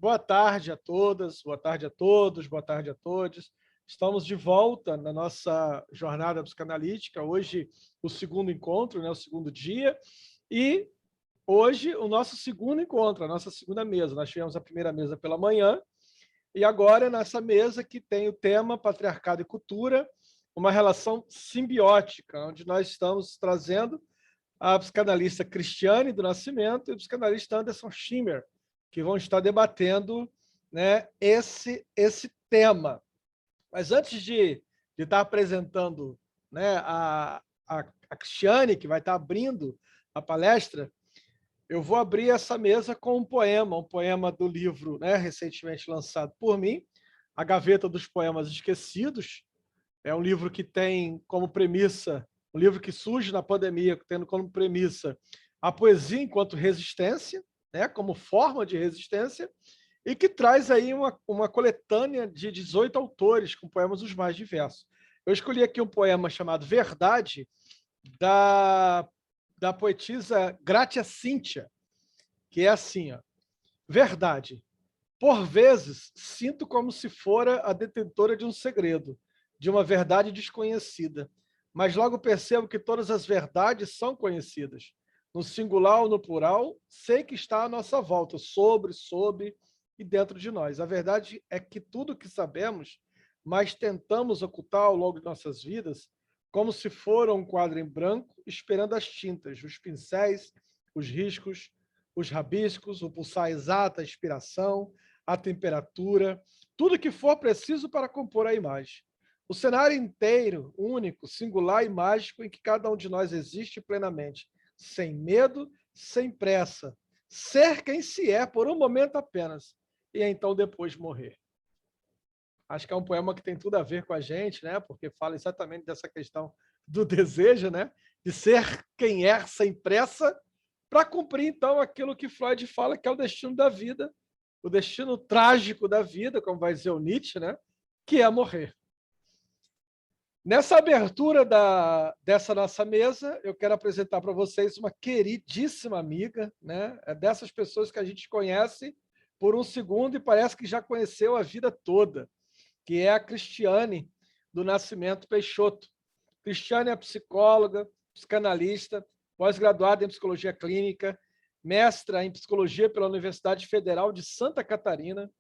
Boa tarde a todas, boa tarde a todos, boa tarde a todos. Estamos de volta na nossa jornada psicanalítica. Hoje, o segundo encontro, né, o segundo dia. E hoje, o nosso segundo encontro, a nossa segunda mesa. Nós tivemos a primeira mesa pela manhã. E agora, nessa mesa que tem o tema Patriarcado e Cultura, uma relação simbiótica, onde nós estamos trazendo a psicanalista Cristiane do Nascimento e o psicanalista Anderson Schimmer, que vão estar debatendo, né, esse tema. Mas antes de estar apresentando, né, a Cristiane, que vai estar abrindo a palestra, eu vou abrir essa mesa com um poema do livro, né, recentemente lançado por mim, A Gaveta dos Poemas Esquecidos. É um livro que tem como premissa, um livro que surge na pandemia, tendo como premissa a poesia enquanto resistência, né, como forma de resistência, e que traz aí uma coletânea de 18 autores com poemas os mais diversos. Eu escolhi aqui um poema chamado Verdade, da poetisa Grácia Cíntia, que é assim, ó: Verdade. Por vezes, sinto como se fora a detentora de um segredo, de uma verdade desconhecida, mas logo percebo que todas as verdades são conhecidas. No singular ou no plural, sei que está à nossa volta, sobre, sob e dentro de nós. A verdade é que tudo o que sabemos, mas tentamos ocultar ao longo de nossas vidas, como se fora um quadro em branco, esperando as tintas, os pincéis, os riscos, os rabiscos, o pulsar exato, a inspiração, a temperatura, tudo que for preciso para compor a imagem. O cenário inteiro, único, singular e mágico em que cada um de nós existe plenamente, sem medo, sem pressa, ser quem se é por um momento apenas, e então depois morrer. Acho que é um poema que tem tudo a ver com a gente, né? Porque fala exatamente dessa questão do desejo, né? De ser quem é sem pressa, para cumprir, então, aquilo que Freud fala que é o destino da vida, o destino trágico da vida, como vai dizer o Nietzsche, né? Que é morrer. Nessa abertura dessa nossa mesa, eu quero apresentar para vocês uma queridíssima amiga, né? É dessas pessoas que a gente conhece por um segundo e parece que já conheceu a vida toda, que é a Cristiane do Nascimento Peixoto. Cristiane é psicóloga, psicanalista, pós-graduada em psicologia clínica, mestra em psicologia pela Universidade Federal de Santa Catarina,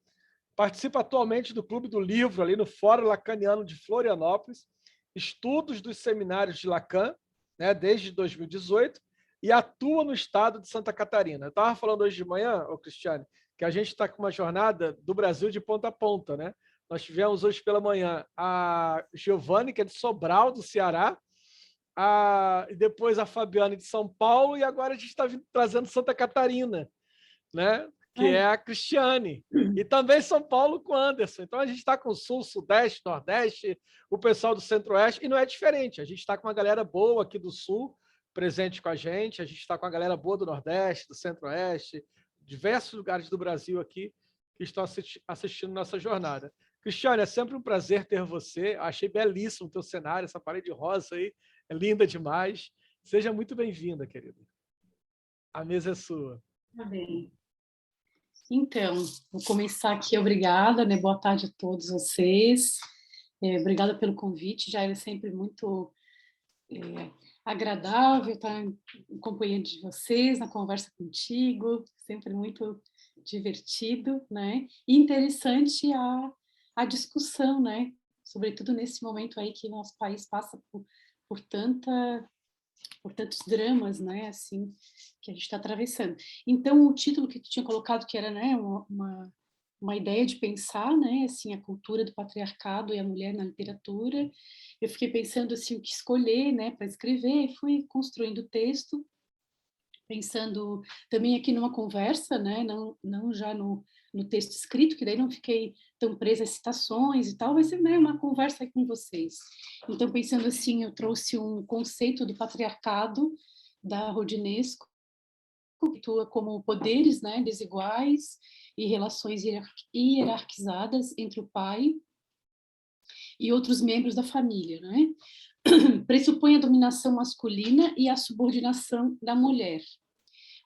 participa atualmente do Clube do Livro, ali no Fórum Lacaniano de Florianópolis, estudos dos seminários de Lacan, né, desde 2018, e atua no estado de Santa Catarina. Eu estava falando hoje de manhã, Cristiane, que a gente está com uma jornada do Brasil de ponta a ponta, né? Nós tivemos hoje pela manhã a Giovanni, que é de Sobral, do Ceará, e depois a Fabiane de São Paulo, e agora a gente está trazendo Santa Catarina, né? Que é a Cristiane. E também São Paulo com Anderson. Então a gente está com o Sul, Sudeste, Nordeste, o pessoal do Centro-Oeste, e não é diferente. A gente está com uma galera boa aqui do Sul presente com a gente está com a galera boa do Nordeste, do Centro-Oeste, diversos lugares do Brasil aqui que estão assistindo nossa jornada. Cristiane, é sempre um prazer ter você. Achei belíssimo o teu cenário, essa parede rosa aí, é linda demais. Seja muito bem-vinda, querida. A mesa é sua. Tá bem. Então, vou começar aqui. Obrigada, né? Boa tarde a todos vocês. Obrigada pelo convite. Já é sempre muito agradável estar em companhia de vocês, na conversa contigo. Sempre muito divertido, né? E interessante a discussão, né? Sobretudo nesse momento aí que nosso país passa por tantos dramas, né, assim, que a gente está atravessando. Então, o título que tu tinha colocado, que era, né, uma ideia de pensar, né, assim, a cultura do patriarcado e a mulher na literatura, eu fiquei pensando, assim, o que escolher, né, para escrever, e fui construindo o texto, pensando também aqui numa conversa, né, não já no texto escrito, que daí não fiquei tão presa a citações e tal, vai ser, né, uma conversa aí com vocês. Então, pensando assim, eu trouxe um conceito do patriarcado da Rodinesco, que atua como poderes, né, desiguais e relações hierarquizadas entre o pai e outros membros da família, né? Pressupõe a dominação masculina e a subordinação da mulher.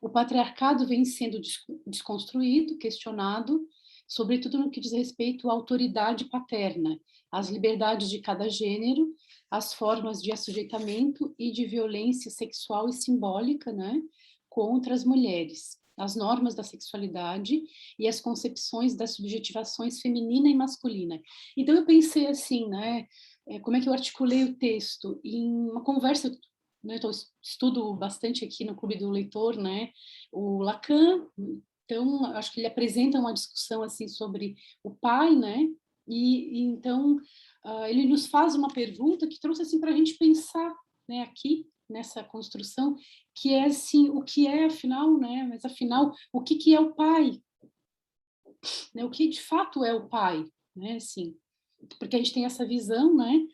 O patriarcado vem sendo desconstruído, questionado, sobretudo no que diz respeito à autoridade paterna, às liberdades de cada gênero, às formas de assujeitamento e de violência sexual e simbólica, né, contra as mulheres, as normas da sexualidade e as concepções das subjetivações feminina e masculina. Então eu pensei assim, né, como é que eu articulei o texto em uma conversa, né, eu estudo bastante aqui no Clube do Leitor, né, o Lacan. Então acho que ele apresenta uma discussão assim sobre o pai, né, e então ele nos faz uma pergunta que trouxe assim para a gente pensar, né, aqui nessa construção, que é assim, o que é afinal, né, mas afinal, o que que é o pai, né, o que de fato é o pai, né, assim, porque a gente tem essa visão, né,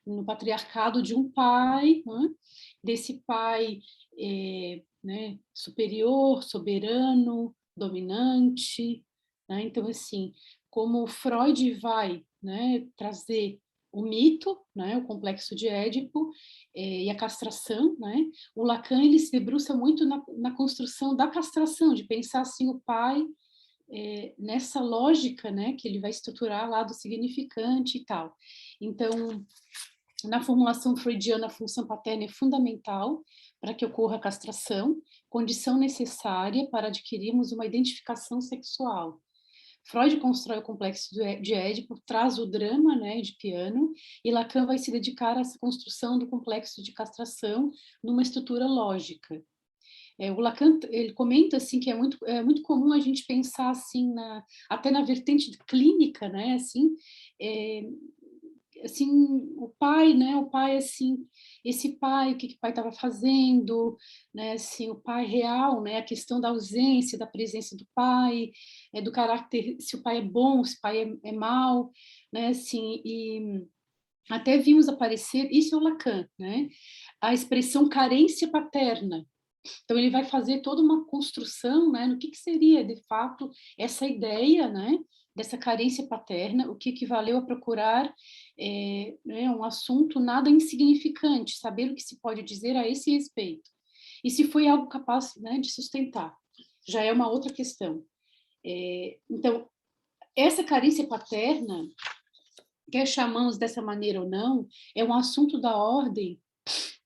no patriarcado de um pai, né, desse pai né, superior, soberano, dominante, né? Então assim, como Freud vai, né, trazer o mito, né, o complexo de Édipo e a castração, né? O Lacan ele se debruça muito na construção da castração, de pensar assim o pai nessa lógica, né, que ele vai estruturar lá do significante e tal. Então, na formulação freudiana, a função paterna é fundamental para que ocorra a castração, condição necessária para adquirirmos uma identificação sexual. Freud constrói o complexo de Édipo, traz o drama, né, de piano, e Lacan vai se dedicar a essa construção do complexo de castração numa estrutura lógica. O Lacan ele comenta assim que é muito comum a gente pensar assim até na vertente clínica, né, é, assim o pai, né, o pai assim, esse pai, o que que o pai estava fazendo, né, assim o pai real, né, a questão da ausência, da presença do pai, do caráter, se o pai é bom, se o pai é mau, né, assim e até vimos aparecer, isso é o Lacan, né, a expressão carência paterna. Então ele vai fazer toda uma construção, né, no que seria de fato essa ideia, né, dessa carência paterna, o que equivaleu a procurar né, um assunto nada insignificante, saber o que se pode dizer a esse respeito. E se foi algo capaz, né, de sustentar, já é uma outra questão. Então essa carência paterna, quer chamamos dessa maneira ou não, é um assunto da ordem,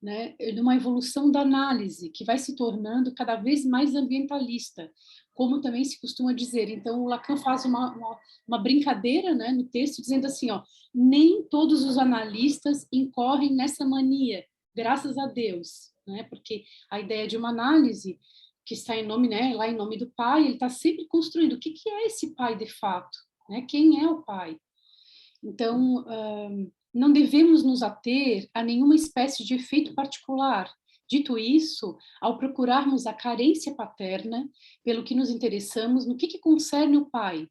né, de uma evolução da análise, que vai se tornando cada vez mais ambientalista, como também se costuma dizer. Então, o Lacan faz uma brincadeira, né, no texto, dizendo assim, ó, nem todos os analistas incorrem nessa mania, graças a Deus, né, porque a ideia de uma análise que está em nome, né, lá em nome do pai, ele está sempre construindo o que é esse pai de fato, né, quem é o pai. Então, não devemos nos ater a nenhuma espécie de efeito particular. Dito isso, ao procurarmos a carência paterna, pelo que nos interessamos, no que concerne o pai?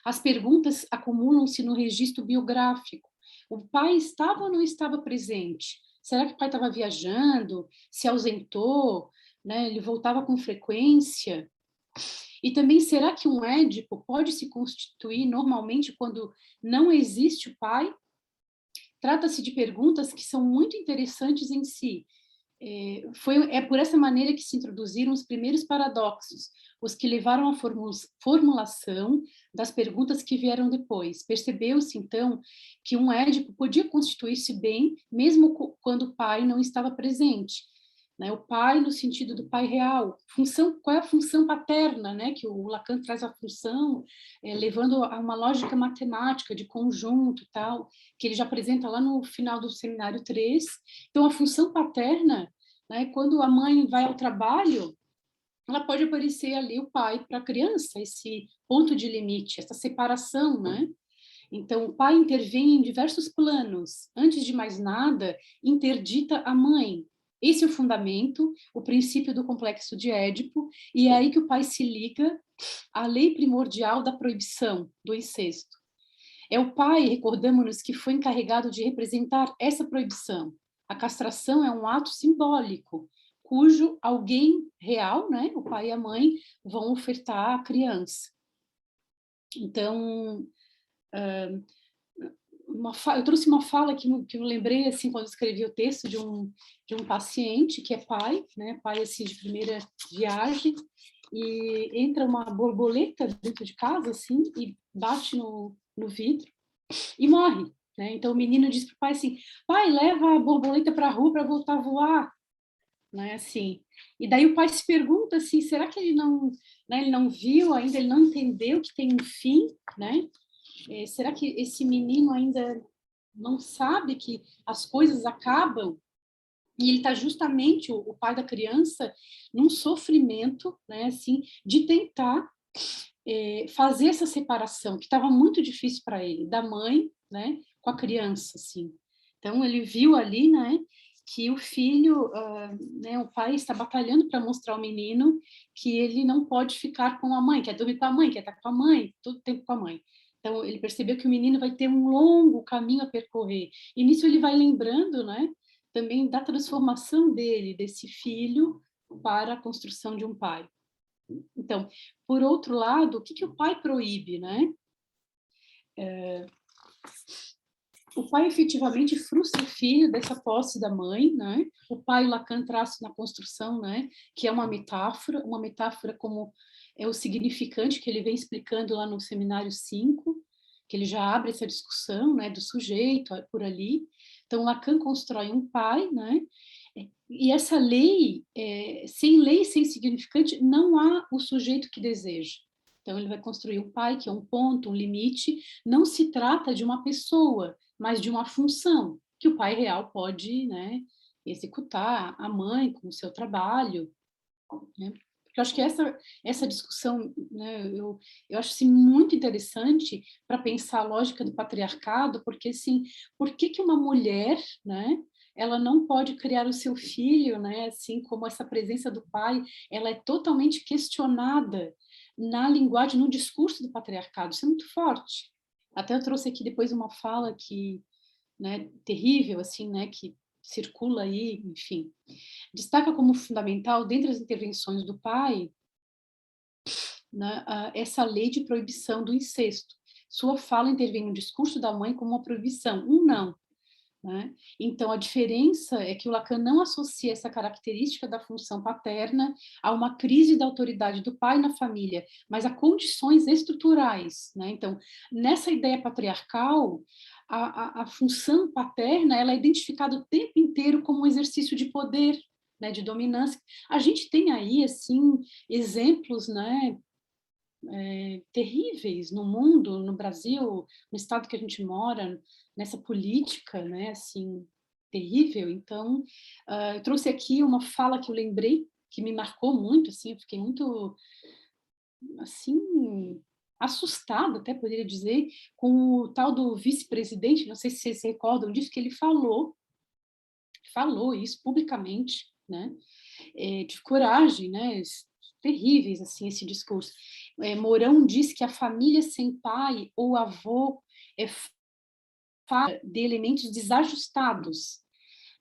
As perguntas acumulam-se no registro biográfico. O pai estava ou não estava presente? Será que o pai estava viajando? Se ausentou? Né? Ele voltava com frequência? E também, será que um Édipo pode se constituir normalmente quando não existe o pai? Trata-se de perguntas que são muito interessantes em si. É por essa maneira que se introduziram os primeiros paradoxos, os que levaram à formulação das perguntas que vieram depois. Percebeu-se, então, que um Édipo podia constituir-se bem, mesmo quando o pai não estava presente. Né, o pai no sentido do pai real, qual é a função paterna, né, que o Lacan traz a função, levando a uma lógica matemática de conjunto e tal, que ele já apresenta lá no final do seminário 3. Então, a função paterna, né, quando a mãe vai ao trabalho, ela pode aparecer ali o pai para a criança, esse ponto de limite, essa separação, né? Então, o pai intervém em diversos planos. Antes de mais nada, interdita a mãe. Esse é o fundamento, o princípio do complexo de Édipo, e é aí que o pai se liga à lei primordial da proibição, do incesto. É o pai, recordamos-nos, que foi encarregado de representar essa proibição. A castração é um ato simbólico, cujo alguém real, né, o pai e a mãe, vão ofertar à criança. Então, eu trouxe uma fala que eu lembrei assim quando escrevi o texto de um paciente que é pai, né, pai assim de primeira viagem, e entra uma borboleta dentro de casa, assim, e bate no vidro e morre, né? Então o menino diz para o pai assim: pai, leva a borboleta para a rua para voltar a voar, né? Assim. E daí o pai se pergunta assim: será que ele não, né, ele não viu ainda, ele não entendeu que tem um fim, né? Será que esse menino ainda não sabe que as coisas acabam? E ele está justamente, o pai da criança, num sofrimento, né, assim, de tentar fazer essa separação, que estava muito difícil para ele, da mãe, né, com a criança, assim. Então, ele viu ali, né, que o filho, né, o pai está batalhando para mostrar ao menino que ele não pode ficar com a mãe, quer dormir com a mãe, quer estar com a mãe, todo tempo com a mãe. Então, ele percebeu que o menino vai ter um longo caminho a percorrer. E nisso ele vai lembrando, né, também da transformação dele, desse filho, para a construção de um pai. Então, por outro lado, o que o pai proíbe, né? O pai efetivamente frustra o filho dessa posse da mãe, né? O pai, Lacan traz na construção, né? Que é uma metáfora como é o significante que ele vem explicando lá no seminário 5, que ele já abre essa discussão, né? Do sujeito por ali. Então, Lacan constrói um pai, né? E essa lei, sem significante, não há o sujeito que deseja. Então, ele vai construir um pai, que é um ponto, um limite. Não se trata de uma pessoa, mas de uma função que o pai real pode, né, executar, a mãe com o seu trabalho, né? Porque eu acho que essa discussão, né, eu acho assim, muito interessante para pensar a lógica do patriarcado, porque assim, por que uma mulher, né, ela não pode criar o seu filho, né, assim como essa presença do pai, ela é totalmente questionada na linguagem, no discurso do patriarcado. Isso é muito forte. Até eu trouxe aqui depois uma fala que, né, terrível, assim, né, que circula aí, enfim. Destaca como fundamental, dentre as intervenções do pai, né, essa lei de proibição do incesto. Sua fala intervém no discurso da mãe como uma proibição, um não. Né? Então, a diferença é que o Lacan não associa essa característica da função paterna a uma crise da autoridade do pai na família, mas a condições estruturais. Né? Então, nessa ideia patriarcal, a função paterna ela é identificada o tempo inteiro como um exercício de poder, né, de dominância. A gente tem aí assim exemplos, né, terríveis no mundo, no Brasil, no estado que a gente mora, nessa política, né, assim, terrível. Então, eu trouxe aqui uma fala que eu lembrei, que me marcou muito, assim, eu fiquei muito, assim, assustada, até poderia dizer, com o tal do vice-presidente, não sei se vocês se recordam disso, que ele falou isso publicamente, né, de coragem, né, terríveis, assim, esse discurso. Mourão diz que a família sem pai ou avô é de elementos desajustados.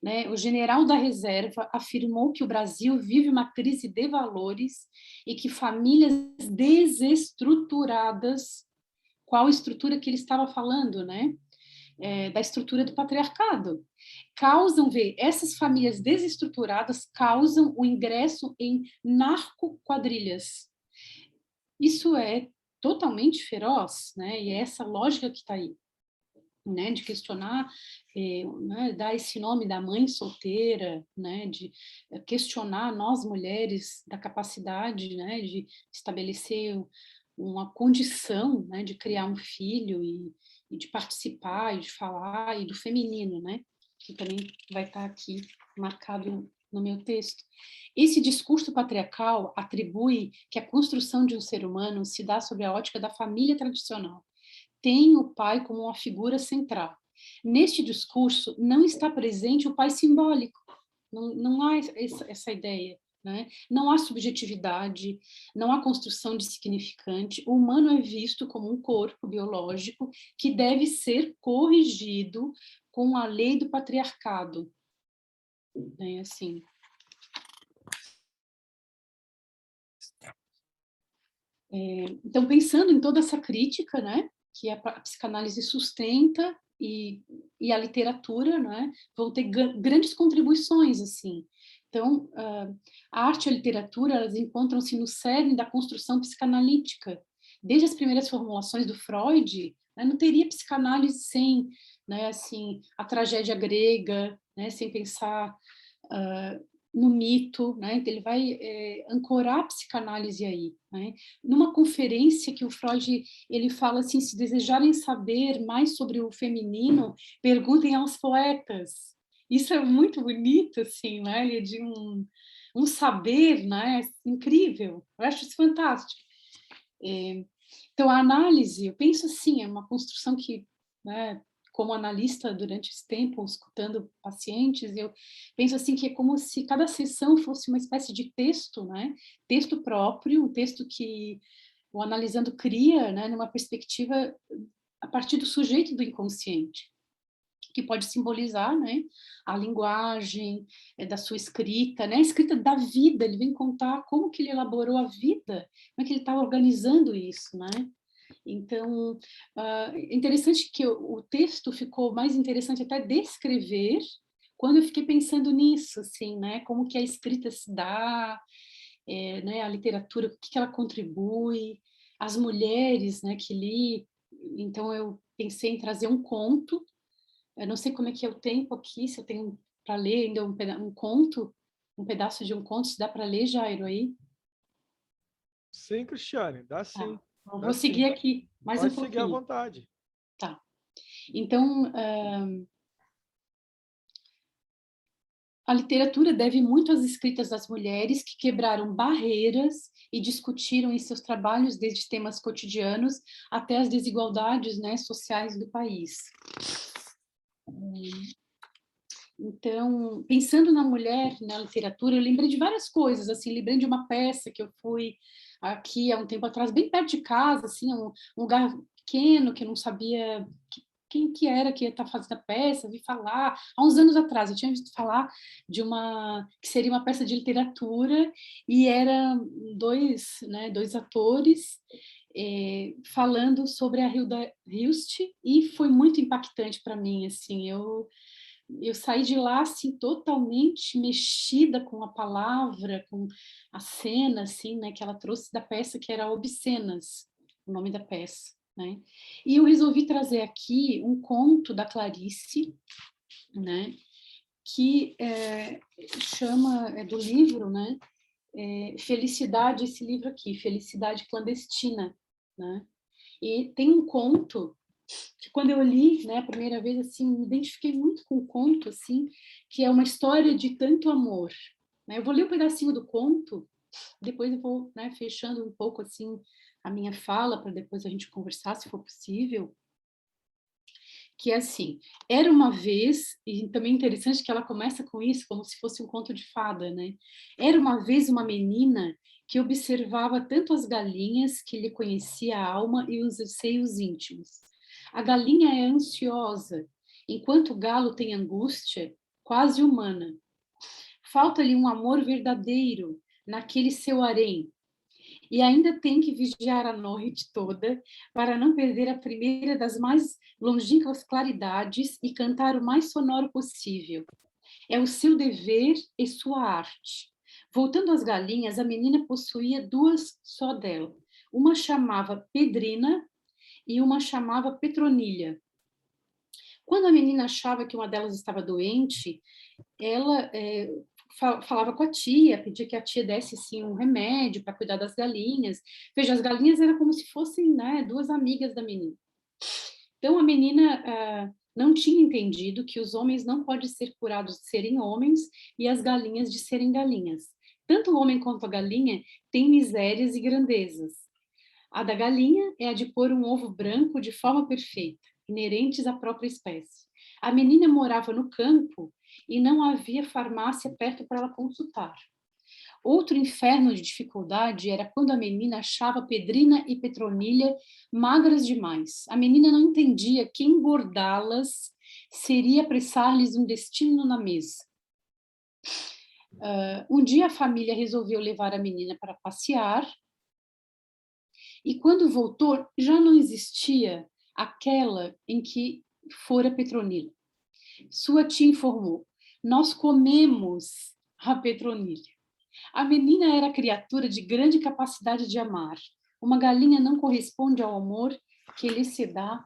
Né? O general da reserva afirmou que o Brasil vive uma crise de valores e que famílias desestruturadas, qual estrutura que ele estava falando, né? Da estrutura do patriarcado, essas famílias desestruturadas causam o ingresso em narco-quadrilhas. Isso é totalmente feroz, né? E é essa lógica que está aí. Né, de questionar, né, dar esse nome da mãe solteira, né, de questionar nós mulheres da capacidade, né, de estabelecer uma condição, né, de criar um filho e de participar e de falar, e do feminino, né, que também vai estar aqui marcado no meu texto. Esse discurso patriarcal atribui que a construção de um ser humano se dá sob a ótica da família tradicional, tem o pai como uma figura central. Neste discurso, não está presente o pai simbólico, não há essa ideia. Né? Não há subjetividade, não há construção de significante. O humano é visto como um corpo biológico que deve ser corrigido com a lei do patriarcado. Né? Assim. Então, pensando em toda essa crítica, né, que a psicanálise sustenta e a literatura, né, vão ter grandes contribuições, assim, Então, a arte e a literatura, elas encontram-se no cerne da construção psicanalítica. Desde as primeiras formulações do Freud, né, não teria psicanálise sem, né, assim, a tragédia grega, né, sem pensar no mito, né? Então, ele vai ancorar a psicanálise aí, né? Numa conferência que o Freud ele fala assim: se desejarem saber mais sobre o feminino, perguntem aos poetas. Isso é muito bonito, assim, né? Ele é de um saber, né? Incrível. Eu acho isso fantástico. Então, a análise, eu penso assim, é uma construção que, né, como analista durante esse tempo, escutando pacientes, eu penso assim que é como se cada sessão fosse uma espécie de texto, né? Texto próprio, um texto que o analisando cria, né, numa perspectiva a partir do sujeito do inconsciente, que pode simbolizar, né, a linguagem da sua escrita, né, a escrita da vida. Ele vem contar como que ele elaborou a vida, como é que ele está organizando isso, né? Então, interessante que o texto ficou mais interessante até descrever quando eu fiquei pensando nisso, assim, né? Como que a escrita se dá, né? A literatura, o que ela contribui, as mulheres, né? Que li. Então, eu pensei em trazer um conto. Eu não sei como é que é o tempo aqui, se eu tenho para ler ainda um conto, um pedaço de um conto, se dá para ler, Jairo, aí? Sim, Cristiane, dá Tá. sim, Eu dá vou seguir sim. aqui mais um Pode seguir à pouquinho. vontade. Tá. Então, a literatura deve muito às escritas das mulheres que quebraram barreiras e discutiram em seus trabalhos desde temas cotidianos até as desigualdades, né, sociais do país. Então, pensando na mulher na literatura, eu lembrei de várias coisas, assim, lembrei de uma peça que eu fui aqui há um tempo atrás, bem perto de casa, assim, um lugar pequeno que eu não sabia quem que era que ia estar fazendo a peça, vi falar, há uns anos atrás, eu tinha visto falar de uma, que seria uma peça de literatura, e eram dois atores falando sobre a Hilda Hilst, e foi muito impactante para mim, assim, eu saí de lá assim totalmente mexida com a palavra, com a cena assim, né, que ela trouxe da peça que era Obscenas, o nome da peça, né? E eu resolvi trazer aqui um conto da Clarice, né, que chama do livro, né, Felicidade, esse livro aqui, Felicidade Clandestina, né? E tem um conto que quando eu li, né, a primeira vez, assim, me identifiquei muito com o conto, assim, que é uma história de tanto amor. Né? Eu vou ler um pedacinho do conto, depois eu vou, né, fechando um pouco, assim, a minha fala, para depois a gente conversar, se for possível, que é assim, era uma vez, e também interessante que ela começa com isso, como se fosse um conto de fada, né? Era uma vez uma menina que observava tanto as galinhas que lhe conhecia a alma e os seios íntimos. A galinha é ansiosa, enquanto o galo tem angústia, quase humana. Falta-lhe um amor verdadeiro naquele seu harém, e ainda tem que vigiar a noite toda para não perder a primeira das mais longínquas claridades e cantar o mais sonoro possível. É o seu dever e sua arte. Voltando às galinhas, a menina possuía duas só dela. Uma chamava Pedrina e uma chamava Petronilha. Quando a menina achava que uma delas estava doente, ela falava com a tia, pedia que a tia desse assim, um remédio para cuidar das galinhas. Veja, as galinhas eram como se fossem, né, duas amigas da menina. Então a menina não tinha entendido que os homens não podem ser curados de serem homens e as galinhas de serem galinhas. Tanto o homem quanto a galinha têm misérias e grandezas. A da galinha é a de pôr um ovo branco de forma perfeita, inerentes à própria espécie. A menina morava no campo e não havia farmácia perto para ela consultar. Outro inferno de dificuldade era quando a menina achava Pedrina e Petronilha magras demais. A menina não entendia que engordá-las seria apressar-lhes um destino na mesa. Um dia a família resolveu levar a menina para passear e quando voltou já não existia aquela em que fora Petronila. Sua tia informou: nós comemos A Petronilha. A menina era criatura de grande capacidade de amar. Uma galinha não corresponde ao amor que lhe se dá.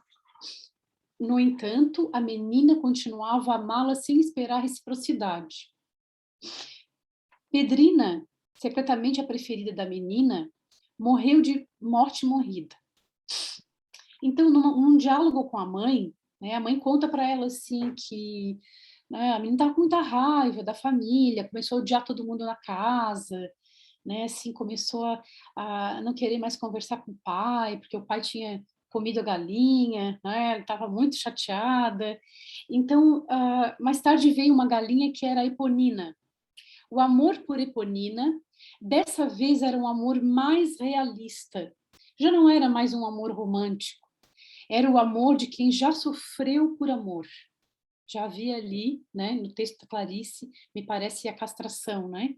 No entanto, a menina continuava a amá-la sem esperar reciprocidade. Pedrina, secretamente a preferida da menina, morreu de morte morrida. Então, num diálogo com a mãe, né, a mãe conta para ela assim que, né, a menina estava com muita raiva da família, começou a odiar todo mundo na casa, né, assim, começou a não querer mais conversar com o pai, porque o pai tinha comido a galinha, né, ela estava muito chateada. Então, mais tarde veio uma galinha que era a Eponina. O amor por Eponina, dessa vez era um amor mais realista. Já não era mais um amor romântico, era o amor de quem já sofreu por amor. Já havia ali, né, no texto da Clarice, me parece a castração, né?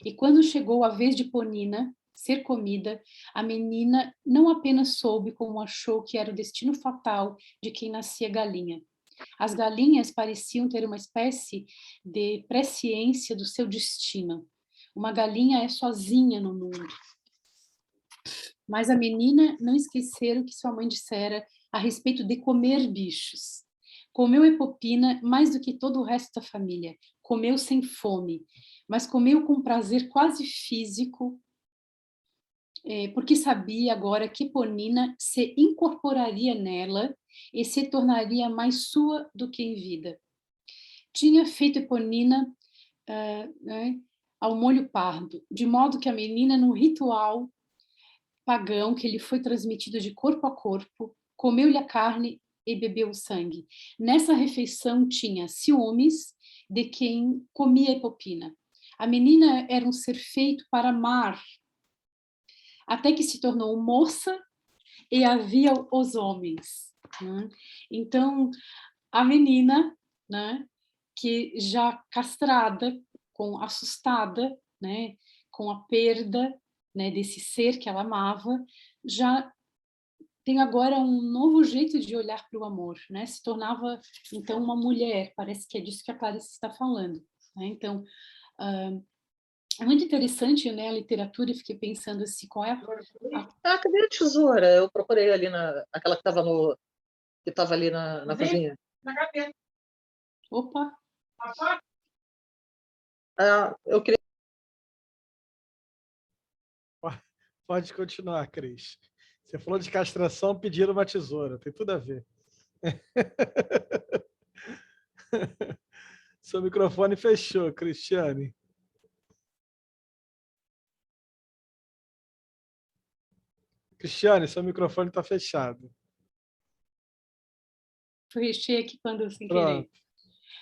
E quando chegou a vez de Eponina ser comida, a menina não apenas soube como achou que era o destino fatal de quem nascia galinha. As galinhas pareciam ter uma espécie de presciência do seu destino. Uma galinha é sozinha no mundo. Mas a menina não esquecera o que sua mãe dissera a respeito de comer bichos. Comeu Epopina mais do que todo o resto da família. Comeu sem fome, mas comeu com prazer quase físico, porque sabia agora que Eponina se incorporaria nela e se tornaria mais sua do que em vida. Tinha feito Eponina né, ao molho pardo, de modo que a menina, num ritual pagão que lhe foi transmitido de corpo a corpo, comeu-lhe a carne e bebeu o sangue. Nessa refeição tinha ciúmes de quem comia Epopina. A menina era um ser feito para amar, até que se tornou moça e havia os homens. Né? Então, a menina, né, que já castrada, assustada, né, com a perda, né, desse ser que ela amava, já tem agora um novo jeito de olhar para o amor, né? Se tornava então uma mulher. Parece que é disso que a Clarice está falando. Né? Então é muito interessante, né, a literatura. E fiquei pensando assim, qual é cadê a tesoura? Eu procurei ali aquela que estava ali na cozinha. Na gaveta. Opa! Eu queria. Pode continuar, Cris. Você falou de castração, pediram uma tesoura. Tem tudo a ver. Seu microfone fechou, Cristiane. Cristiane, seu microfone está fechado. Fechei aqui quando sem Pronto. querer.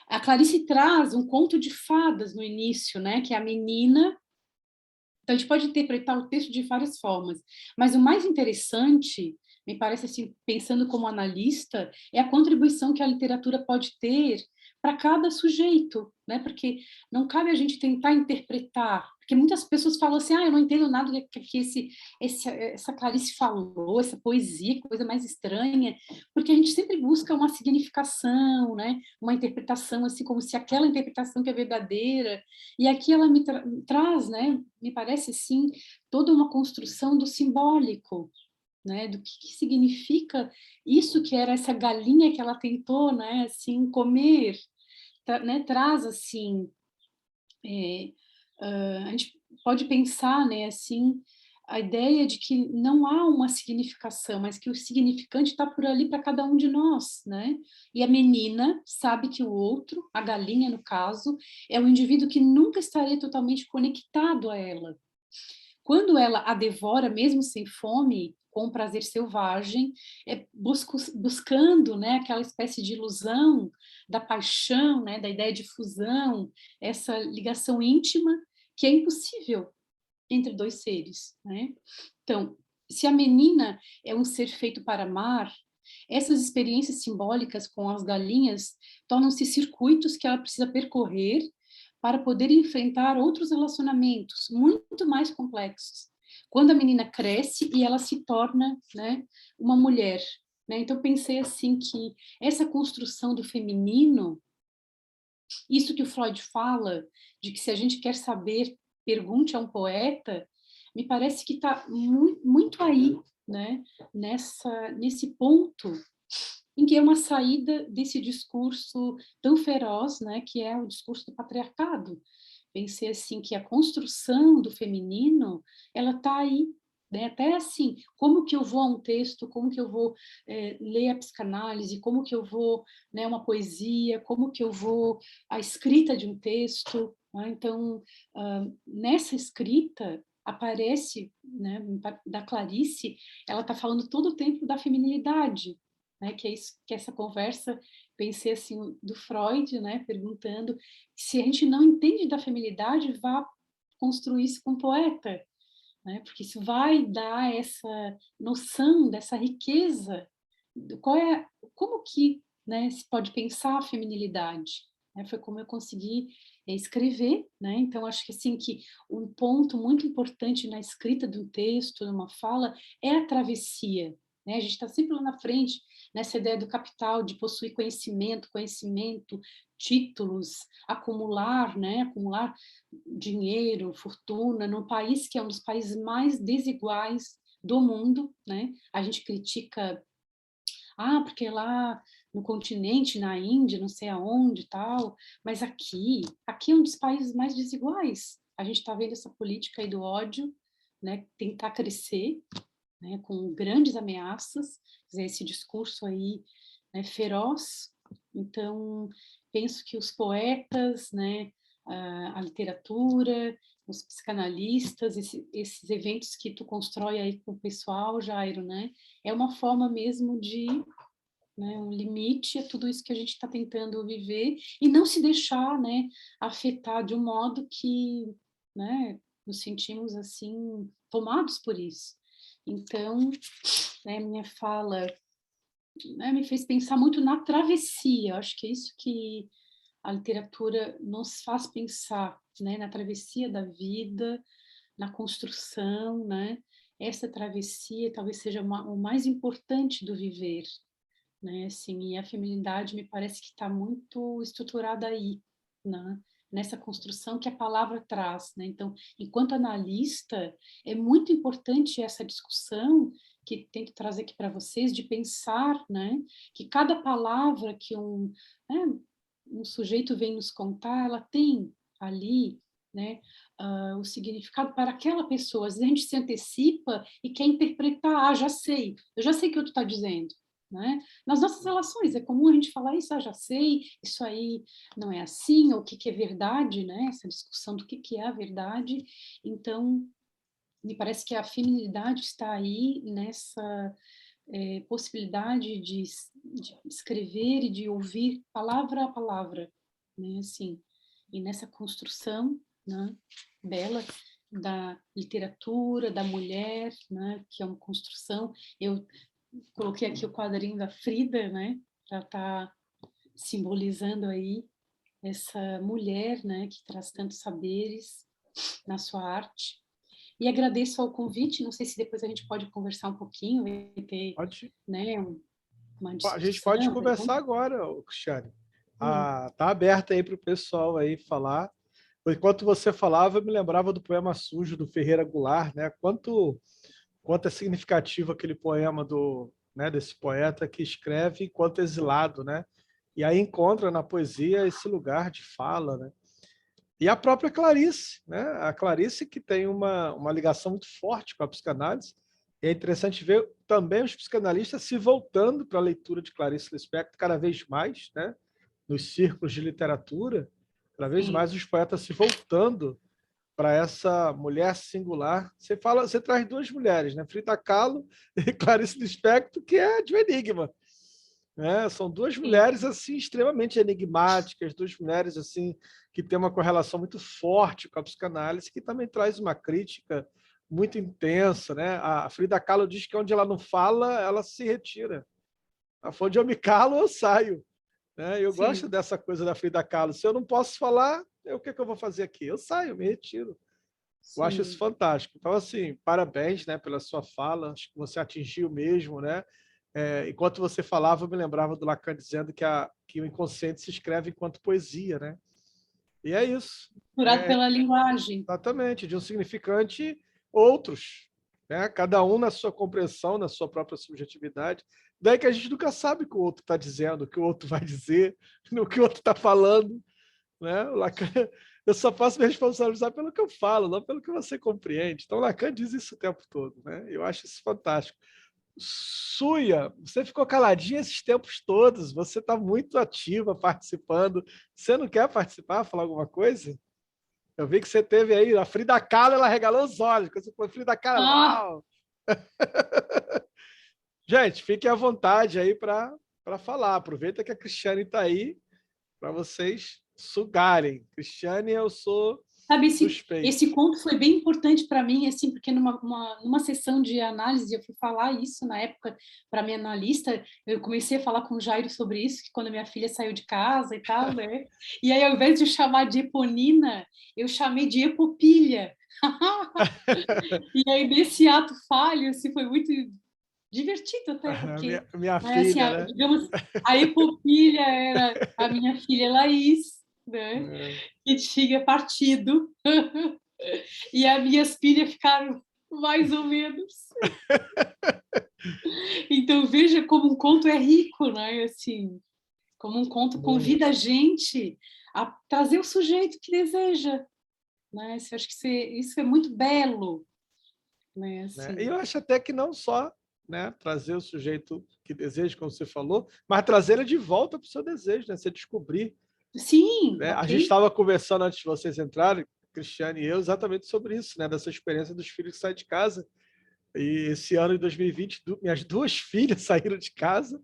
A Clarice traz um conto de fadas no início, né? Que é a menina. Então, a gente pode interpretar o texto de várias formas, mas o mais interessante, me parece assim, pensando como analista, é a contribuição que a literatura pode ter para cada sujeito, né? Porque não cabe a gente tentar interpretar, porque muitas pessoas falam assim, eu não entendo nada do que essa Clarice falou, essa poesia, que coisa mais estranha, porque a gente sempre busca uma significação, né? Uma interpretação, assim, como se aquela interpretação que é verdadeira, e aqui ela me traz, né? Me parece, sim, toda uma construção do simbólico, né, do que significa isso que era essa galinha que ela tentou, né, assim, comer, né, traz, assim, a gente pode pensar, né, assim, a ideia de que não há uma significação, mas que o significante está por ali para cada um de nós, né? E a menina sabe que o outro, a galinha no caso, é um indivíduo que nunca estaria totalmente conectado a ela. Quando ela a devora, mesmo sem fome, com um prazer selvagem, buscando, né, aquela espécie de ilusão da paixão, né, da ideia de fusão, essa ligação íntima que é impossível entre dois seres. Né? Então, se a menina é um ser feito para amar, essas experiências simbólicas com as galinhas tornam-se circuitos que ela precisa percorrer para poder enfrentar outros relacionamentos muito mais complexos. Quando a menina cresce e ela se torna, né, uma mulher. Né? Então, pensei assim que essa construção do feminino, isso que o Freud fala, de que se a gente quer saber, pergunte a um poeta, me parece que está muito, muito aí, né? Nesse ponto em que é uma saída desse discurso tão feroz, né? Que é o discurso do patriarcado. Pensei assim que a construção do feminino, ela está aí, né? Até assim, como que eu vou a um texto, como que eu vou ler a psicanálise, como que eu vou, né, uma poesia, como que eu vou a escrita de um texto, né? Então, nessa escrita aparece, né, da Clarice, ela está falando todo o tempo da feminilidade, né? Que é isso, que essa conversa, pensei assim do Freud, né, perguntando se a gente não entende da feminilidade, vá construir isso com o poeta, né? Porque isso vai dar essa noção dessa riqueza, como que, né, se pode pensar a feminilidade, né? Foi como eu consegui escrever, né? Então acho que assim que um ponto muito importante na escrita de um texto, numa fala, é a travessia, né? A gente está sempre lá na frente nessa ideia do capital, de possuir conhecimento, títulos, acumular, né? Acumular dinheiro, fortuna, num país que é um dos países mais desiguais do mundo, né? A gente critica, porque lá no continente, na Índia, não sei aonde, tal, mas aqui é um dos países mais desiguais. A gente está vendo essa política aí do ódio, né? Tentar crescer, né? Com grandes ameaças, quer dizer, esse discurso aí, né, feroz. Então, penso que os poetas, né, a literatura, os psicanalistas, esses eventos que tu constrói aí com o pessoal, Jairo, né, é uma forma mesmo de, né, um limite a tudo isso que a gente está tentando viver e não se deixar, né, afetar de um modo que, né, nos sentimos assim tomados por isso. Então, né, minha fala, né, me fez pensar muito na travessia. Eu acho que é isso que a literatura nos faz pensar, né, na travessia da vida, na construção, né? Essa travessia talvez seja o mais importante do viver, né? Assim, e a feminilidade me parece que está muito estruturada aí, né? Nessa construção que a palavra traz, né? Então, enquanto analista, é muito importante essa discussão que tento trazer aqui para vocês, de pensar, né? Que cada palavra que né, um sujeito vem nos contar, ela tem ali, né, o significado para aquela pessoa. Às vezes a gente se antecipa e quer interpretar, eu já sei o que tu está dizendo, né? Nas nossas relações, é comum a gente falar isso, já sei, isso aí não é assim, ou o que é verdade, né? Essa discussão do que é a verdade. Então, me parece que a feminilidade está aí nessa possibilidade de escrever e de ouvir palavra a palavra, né? Assim, e nessa construção, né, bela da literatura, da mulher, né, que é uma construção. Eu coloquei aqui o quadrinho da Frida, né, para estar simbolizando aí essa mulher, né, que traz tantos saberes na sua arte. E agradeço ao convite, não sei se depois a gente pode conversar um pouquinho, vai ter, Pode, né, uma a gente pode discussão, conversar pergunta. agora, Cristiane. Tá aberta aí para o pessoal aí falar. Enquanto você falava, eu me lembrava do poema Sujo, do Ferreira Goulart, né? Quanto é significativo aquele poema né, desse poeta que escreve enquanto exilado, né? E aí encontra na poesia esse lugar de fala, né? E a própria Clarice, né? A Clarice que tem uma ligação muito forte com a psicanálise. E é interessante ver também os psicanalistas se voltando para a leitura de Clarice Lispector cada vez mais, né? Nos círculos de literatura, cada vez Sim, mais os poetas se voltando para essa mulher singular. Você traz duas mulheres, né? Frida Kahlo e Clarice Lispector, que é de um enigma, né? São duas sim, mulheres assim extremamente enigmáticas, duas mulheres assim que têm uma correlação muito forte com a psicanálise, que também traz uma crítica muito intensa, né? A Frida Kahlo diz que onde ela não fala, ela se retira. Onde eu me calo, eu saio. Né? Eu gosto sim, dessa coisa da Frida Kahlo. Se eu não posso falar, o que eu vou fazer aqui? Eu saio, me retiro. Eu acho isso sim. fantástico. Então, assim, parabéns, né, pela sua fala. Acho que você atingiu mesmo, né? Enquanto você falava, eu me lembrava do Lacan dizendo que o inconsciente se escreve enquanto poesia, né? E é isso. Curado pela linguagem. Exatamente, de um significante, outros. Né? Cada um na sua compreensão, na sua própria subjetividade. Daí que a gente nunca sabe o que o outro está dizendo, o que o outro vai dizer, o que o outro está falando. Né? Eu só posso me responsabilizar pelo que eu falo, não pelo que você compreende. Então, Lacan diz isso o tempo todo. Né? Eu acho isso fantástico. Suia, você ficou caladinha esses tempos todos, você está muito ativa, participando. Você não quer participar, falar alguma coisa? Eu vi que você teve aí, a Frida Kahlo, ela regalou os olhos. Quando você falou Frida Kahlo, uau! Gente, fiquem à vontade aí para falar. Aproveita que a Cristiane está aí para vocês sugarem. Cristiane, eu sou Sabe, suspeito. esse conto foi bem importante para mim, assim, porque numa sessão de análise, eu fui falar isso na época para minha analista, eu comecei a falar com o Jairo sobre isso, que quando minha filha saiu de casa e tal, né? E aí, ao invés de chamar de Eponina, eu chamei de Epopilha. E aí, nesse ato falho, assim, foi muito divertido até, porque... Minha né, filha, assim, né? digamos, a Epopilha era a minha filha Laís, né? Que tinha partido, e as minhas filhas ficaram mais ou menos. Então, veja como um conto é rico, né? Assim, como um conto convida a gente a trazer o sujeito que deseja. Né? Eu acho que isso é muito belo. Né? Assim. E eu acho até que não só, né, trazer o sujeito que deseja, como você falou, mas trazer ele de volta para o seu desejo, né? Você descobrir. Sim, Né? okay. A gente estava conversando antes de vocês entrarem, Cristiane e eu, exatamente sobre isso, né? Dessa experiência dos filhos que saem de casa. E esse ano de 2020, minhas duas filhas saíram de casa.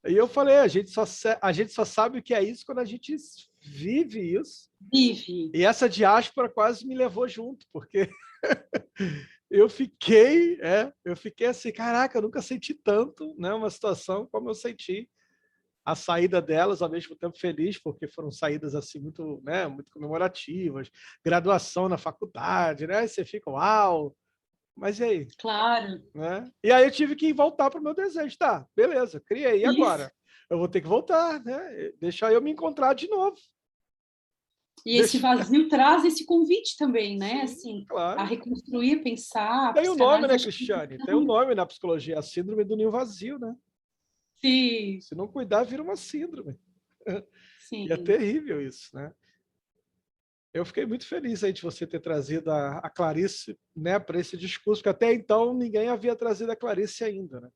E eu falei, a gente só sabe o que é isso quando a gente vive isso. Vive. E essa diáspora quase me levou junto, porque eu fiquei assim, caraca, eu nunca senti tanto, né, uma situação como eu senti a saída delas, ao mesmo tempo feliz, porque foram saídas assim muito, né, muito comemorativas, graduação na faculdade, né? Você fica, uau! Mas e aí? Claro. Né? E aí eu tive que voltar para o meu desejo. Tá, beleza, criei. E agora? Eu vou ter que voltar, né? Deixar eu me encontrar de novo. E esse vazio traz esse convite também, né? Sim, assim, claro. A reconstruir, pensar. Tem um nome, né, Cristiane? Tem um nome na psicologia, a síndrome do ninho vazio, né? Sim. Se não cuidar, vira uma síndrome. Sim. E é terrível isso, né? Eu fiquei muito feliz aí de você ter trazido a Clarice, né, para esse discurso, porque até então ninguém havia trazido a Clarice ainda, né?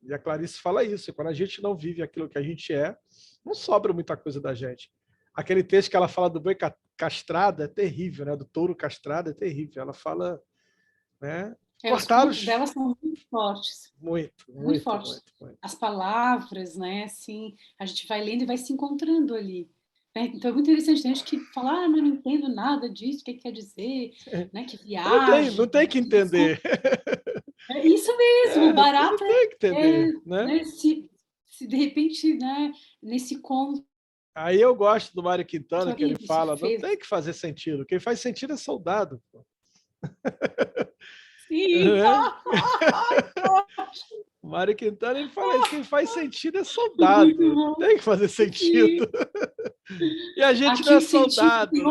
E a Clarice fala isso, quando a gente não vive aquilo que a gente é, não sobra muita coisa da gente. Aquele texto que ela fala do boi castrado é terrível, né? Do touro castrado é terrível. Ela fala, né? Cortar os delas são muito fortes. Muito fortes. Muito. As palavras, né? Assim, a gente vai lendo e vai se encontrando ali. Né? Então é muito interessante. Tem gente que fala, mas não entendo nada disso, o que quer dizer, né? Que viagem. Não tem que entender. É isso mesmo, o barato não tem que entender, né? Se de repente, né, nesse conto. Aí eu gosto do Mário Quintana, que ele fala, não tem que fazer sentido. Quem faz sentido é soldado. Pô. Sim! O Mário Quintana, ele fala isso, quem faz sentido é soldado. Não tem que fazer sentido. E a gente não é soldado. Né?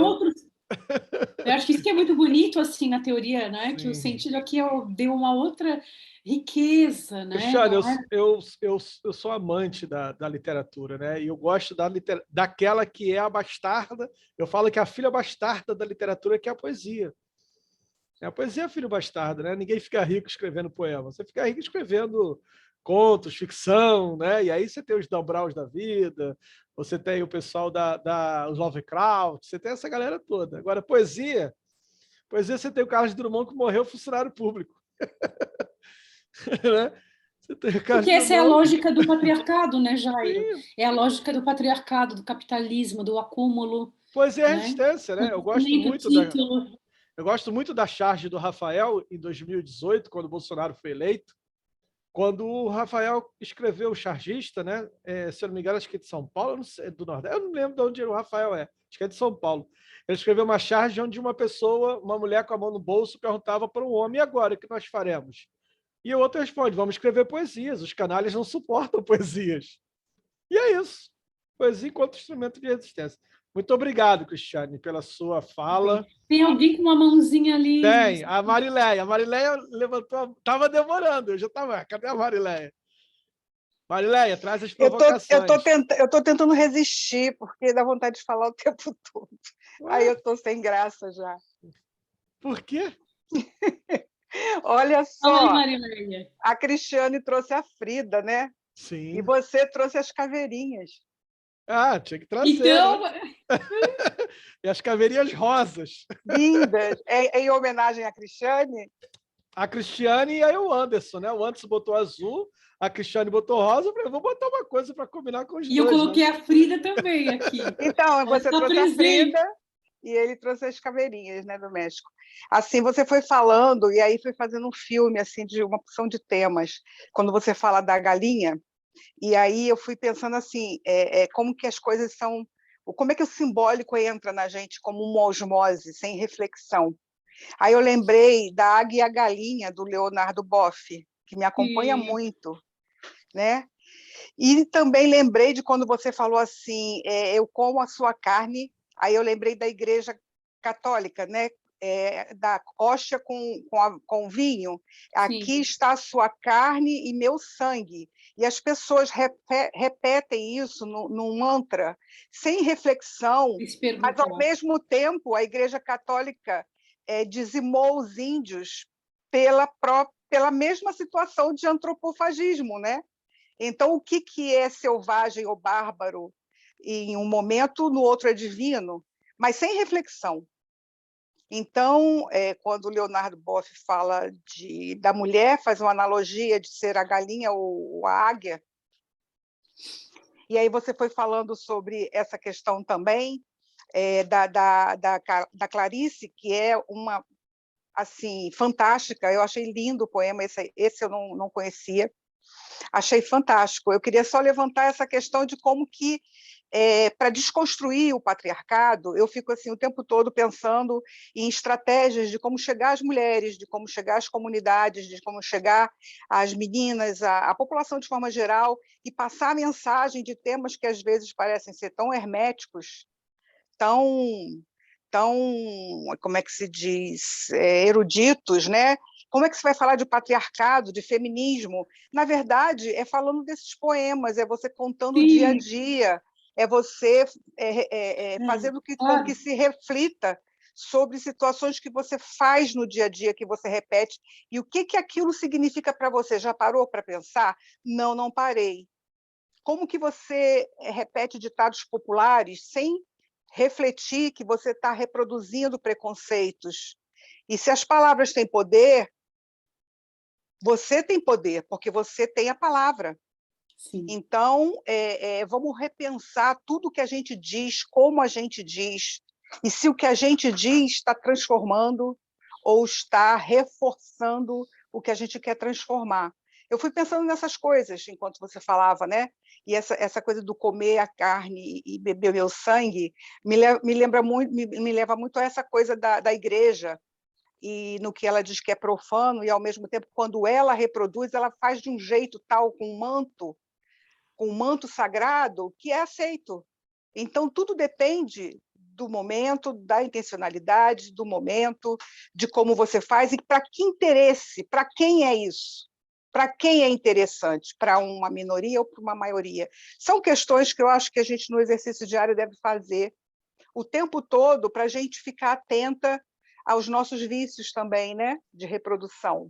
Eu acho que isso que é muito bonito, assim, na teoria, né? Sim. Que o sentido aqui deu uma outra riqueza, né? Cristiane, eu sou amante da literatura, né? E eu gosto daquela que é a bastarda. Eu falo que a filha bastarda da literatura que é a poesia. A poesia é filho bastardo, né? Ninguém fica rico escrevendo poema. Você fica rico escrevendo contos, ficção, né? E aí você tem os Dan Browns da vida, você tem o pessoal os Lovecraft, você tem essa galera toda. Agora, poesia você tem o Carlos Drummond que morreu funcionário público. Né? Porque essa é a lógica do patriarcado, né, Jairo? Sim. É a lógica do patriarcado, do capitalismo, do acúmulo. Poesia é resistência, né? Eu gosto muito da charge do Rafael em 2018, quando o Bolsonaro foi eleito, quando o Rafael escreveu o chargista, né? Se eu não me engano, acho que é de São Paulo, não sei, do Nordeste, eu não lembro de onde o Rafael é, acho que é de São Paulo. Ele escreveu uma charge onde uma mulher com a mão no bolso, perguntava para um homem, e agora, o que nós faremos? E o outro responde, vamos escrever poesias, os canalhas não suportam poesias. E é isso. Poesia enquanto instrumento de resistência. Muito obrigado, Cristiane, pela sua fala. Tem alguém com uma mãozinha ali? Tem, a Marileia. A Marileia levantou, estava demorando, eu já estava. Cadê a Marileia? Marileia, traz as provocações. Eu tô tentando resistir, porque dá vontade de falar o tempo todo. Ué? Aí eu estou sem graça já. Por quê? Olha Oi, só, Marileia. a Cristiane trouxe a Frida, né? Sim. E você trouxe as caveirinhas. Ah, tinha que trazer. Então, né? E as caveirinhas rosas. Lindas. É em homenagem à Cristiane? A Cristiane e aí o Anderson, né? O Anderson botou azul, a Cristiane botou rosa. Eu falei, vou botar uma coisa para combinar com os e dois. eu coloquei né? a Frida também aqui. Então, você tá trouxe presente. a Frida e ele trouxe as caveirinhas, né, do México. Assim, você foi falando e aí foi fazendo um filme assim de uma porção de temas. Quando você fala da galinha, e aí eu fui pensando assim, como que as coisas são, como é que o simbólico entra na gente como uma osmose, sem reflexão. Aí eu lembrei da Águia e a Galinha, do Leonardo Boff, que me acompanha Sim. muito, né? E também lembrei de quando você falou assim, eu como a sua carne, aí eu lembrei da Igreja Católica, né? Da hóstia com vinho, aqui está a sua carne e meu sangue. E as pessoas repetem isso num mantra, sem reflexão, mas, ao mesmo tempo, a Igreja Católica dizimou os índios pela mesma situação de antropofagismo, né? Então, o que é selvagem ou bárbaro em um momento, no outro é divino, mas sem reflexão. Então, quando o Leonardo Boff fala da mulher, faz uma analogia de ser a galinha ou a águia, e aí você foi falando sobre essa questão também da Clarice, que é uma assim fantástica. Eu achei lindo o poema, esse eu não conhecia. Achei fantástico. Eu queria só levantar essa questão de como que, para desconstruir o patriarcado, eu fico assim o tempo todo pensando em estratégias de como chegar às mulheres, de como chegar às comunidades, de como chegar às meninas, à população de forma geral, e passar a mensagem de temas que às vezes parecem ser tão herméticos, tão, como é que se diz, eruditos, né? Como é que você vai falar de patriarcado, de feminismo? Na verdade, é falando desses poemas, é você contando o dia a dia, é você fazendo com que se reflita sobre situações que você faz no dia a dia, que você repete, e o que aquilo significa para você. Já parou para pensar? Não parei. Como que você repete ditados populares sem refletir que você está reproduzindo preconceitos? E se as palavras têm poder, você tem poder, porque você tem a palavra. Sim. Então, vamos repensar tudo que a gente diz, como a gente diz, e se o que a gente diz está transformando ou está reforçando o que a gente quer transformar. Eu fui pensando nessas coisas enquanto você falava, né? E essa coisa do comer a carne e beber o meu sangue me leva muito a essa coisa da igreja, e no que ela diz que é profano, e, ao mesmo tempo, quando ela reproduz, ela faz de um jeito tal, com um manto sagrado, que é aceito. Então, tudo depende do momento, da intencionalidade, do momento, de como você faz e para que interesse, para quem é isso, para quem é interessante, para uma minoria ou para uma maioria. São questões que eu acho que a gente, no exercício diário, deve fazer o tempo todo para a gente ficar atenta aos nossos vícios também, né, de reprodução.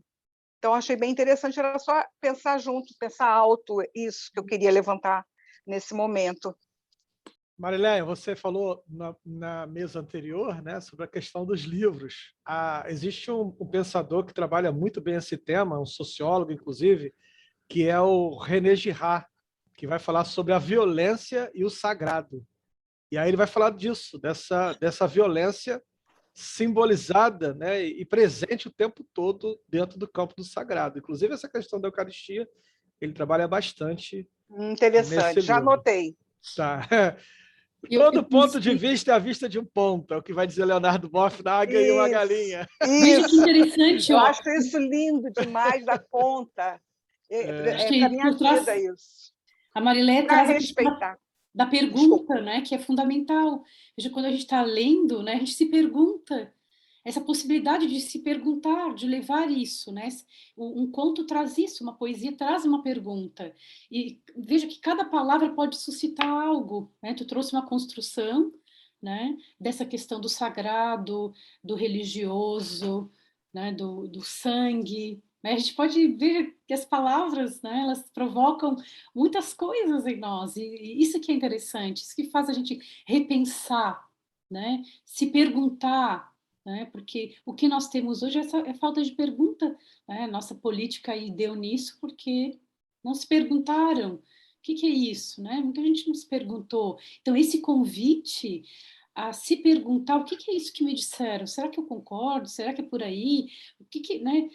Então, achei bem interessante, era só pensar junto, pensar alto, isso que eu queria levantar nesse momento. Marileia, você falou na mesa anterior, né, sobre a questão dos livros. Existe um pensador que trabalha muito bem esse tema, um sociólogo, inclusive, que é o René Girard, que vai falar sobre a violência e o sagrado. E aí ele vai falar disso, dessa violência simbolizada, né, e presente o tempo todo dentro do campo do sagrado. Inclusive, essa questão da Eucaristia, ele trabalha bastante. Interessante, já anotei. Tá. Todo ponto de vista é a vista de um ponto, é o que vai dizer Leonardo Boff na Águia e uma Galinha. Veja que interessante. Eu acho isso lindo demais da conta. Para minha vida isso. A Marileia traz respeitar. da pergunta, né, que é fundamental. Veja, quando a gente está lendo, né, a gente se pergunta, essa possibilidade de se perguntar, de levar isso, né? Um conto traz isso, uma poesia traz uma pergunta. E veja que cada palavra pode suscitar algo, né? Tu trouxe uma construção, né, dessa questão do sagrado, do religioso, né, do sangue. Né? A gente pode ver que as palavras, né, elas provocam muitas coisas em nós, e isso que é interessante, isso que faz a gente repensar, né, se perguntar, né, porque o que nós temos hoje é falta de pergunta, né? Nossa política aí deu nisso porque não se perguntaram o que é isso, né? Muita gente não se perguntou. Então, esse convite a se perguntar o que é isso que me disseram, será que eu concordo, será que é por aí, né?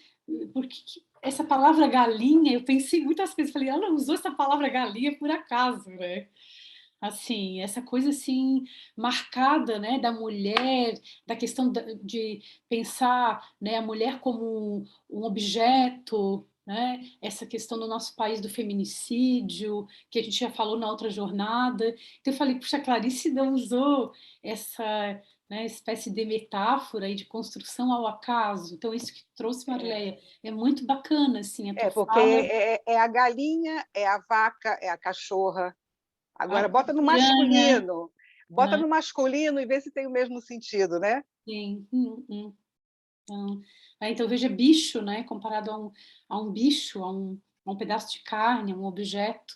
Por que essa palavra galinha, eu pensei em muitas coisas, falei, ela usou essa palavra galinha por acaso, né? Assim, essa coisa assim marcada, né, da mulher, da questão de pensar, né, a mulher como um objeto, né, essa questão no nosso país do feminicídio, que a gente já falou na outra jornada. Então eu falei, puxa, a Clarice não usou essa, né, espécie de metáfora e de construção ao acaso. Então isso que trouxe, Marileia, é muito bacana, assim, a tua Porque fala. é a galinha, é a vaca, é a cachorra. Agora, A bota no piranha, masculino. Bota né? no masculino e vê se tem o mesmo sentido, né? Sim. Então, então, veja, bicho, né, comparado a um bicho, a um pedaço de carne, a um objeto.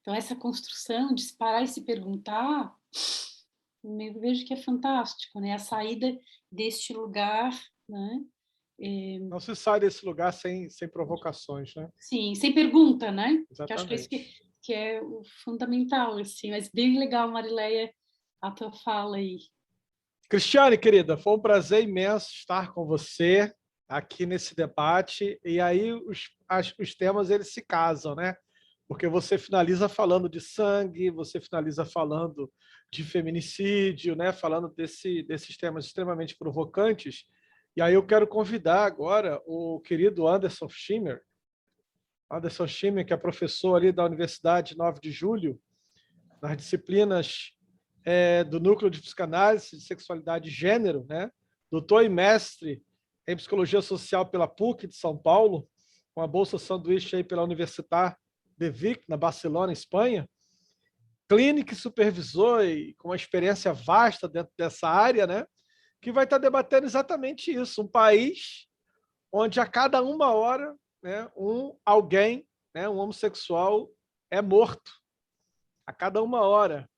Então, essa construção de se parar e se perguntar, eu vejo que é fantástico, né? A saída deste lugar, né? Não se sai desse lugar sem provocações, né? Sim, sem pergunta, né? Que eu acho que é isso Exatamente. que é o fundamental, assim. Mas bem legal, Marileia, a tua fala aí. Cristiane, querida, foi um prazer imenso estar com você aqui nesse debate. E aí os temas eles se casam, né? Porque você finaliza falando de sangue, você finaliza falando de feminicídio, né? Falando desses temas extremamente provocantes. E aí eu quero convidar agora o querido Anderson Schimmer, que é professor ali da Universidade 9 de Julho, nas disciplinas do Núcleo de Psicanálise de Sexualidade e Gênero, né? Doutor e mestre em Psicologia Social pela PUC de São Paulo, com a bolsa sanduíche aí pela Universitat de Vic, na Barcelona, Espanha, clínico e supervisor e com uma experiência vasta dentro dessa área, né? Que vai estar debatendo exatamente isso, um país onde a cada uma hora, né, alguém, né, um homossexual é morto, a cada uma hora.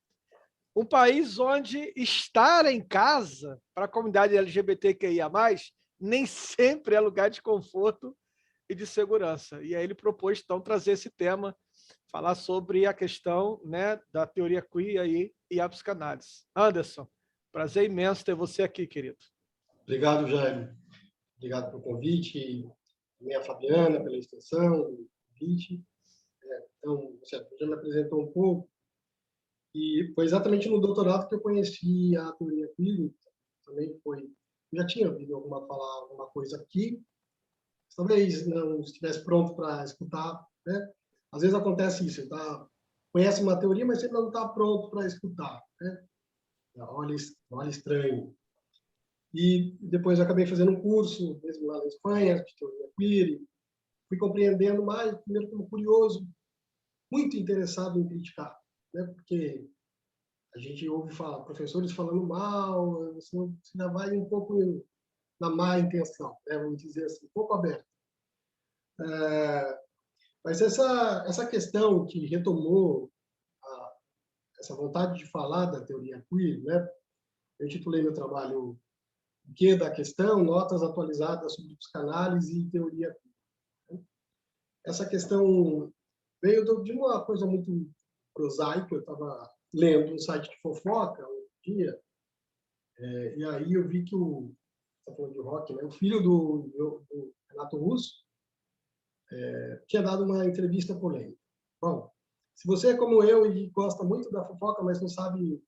Um país onde estar em casa para a comunidade LGBTQIA+, nem sempre é lugar de conforto e de segurança. E aí ele propôs, então, trazer esse tema, falar sobre a questão, né, da teoria queer e a psicanálise. Anderson, prazer imenso ter você aqui, querido. Obrigado, Jair. Obrigado pelo convite, também a Fabiana pela extensão do convite. Então, você já me apresentou um pouco, e foi exatamente no doutorado que eu conheci a teoria queer. Também foi, já tinha ouvido alguma coisa aqui, talvez não estivesse pronto para escutar, né? Às vezes acontece isso, conhece uma teoria, mas você não está pronto para escutar, né? Olha estranho. E depois eu acabei fazendo um curso, mesmo lá na Espanha, de teoria queer, e fui compreendendo mais, primeiro como curioso, muito interessado em criticar, né? Porque a gente ouve falar, professores falando mal, você já vai um pouco na má intenção, né? Vamos dizer assim, um pouco aberto. Mas essa questão que retomou essa vontade de falar da teoria queer, né? Eu intitulei meu trabalho O que da questão? Notas atualizadas sobre psicanálise e teoria queer. Essa questão veio de uma coisa muito prosaica. Eu estava lendo um site de fofoca um dia, e aí eu vi que está falando de rock, né? O filho do Renato Russo tinha dado uma entrevista polêmica. Bom, se você é como eu e gosta muito da fofoca, mas não sabe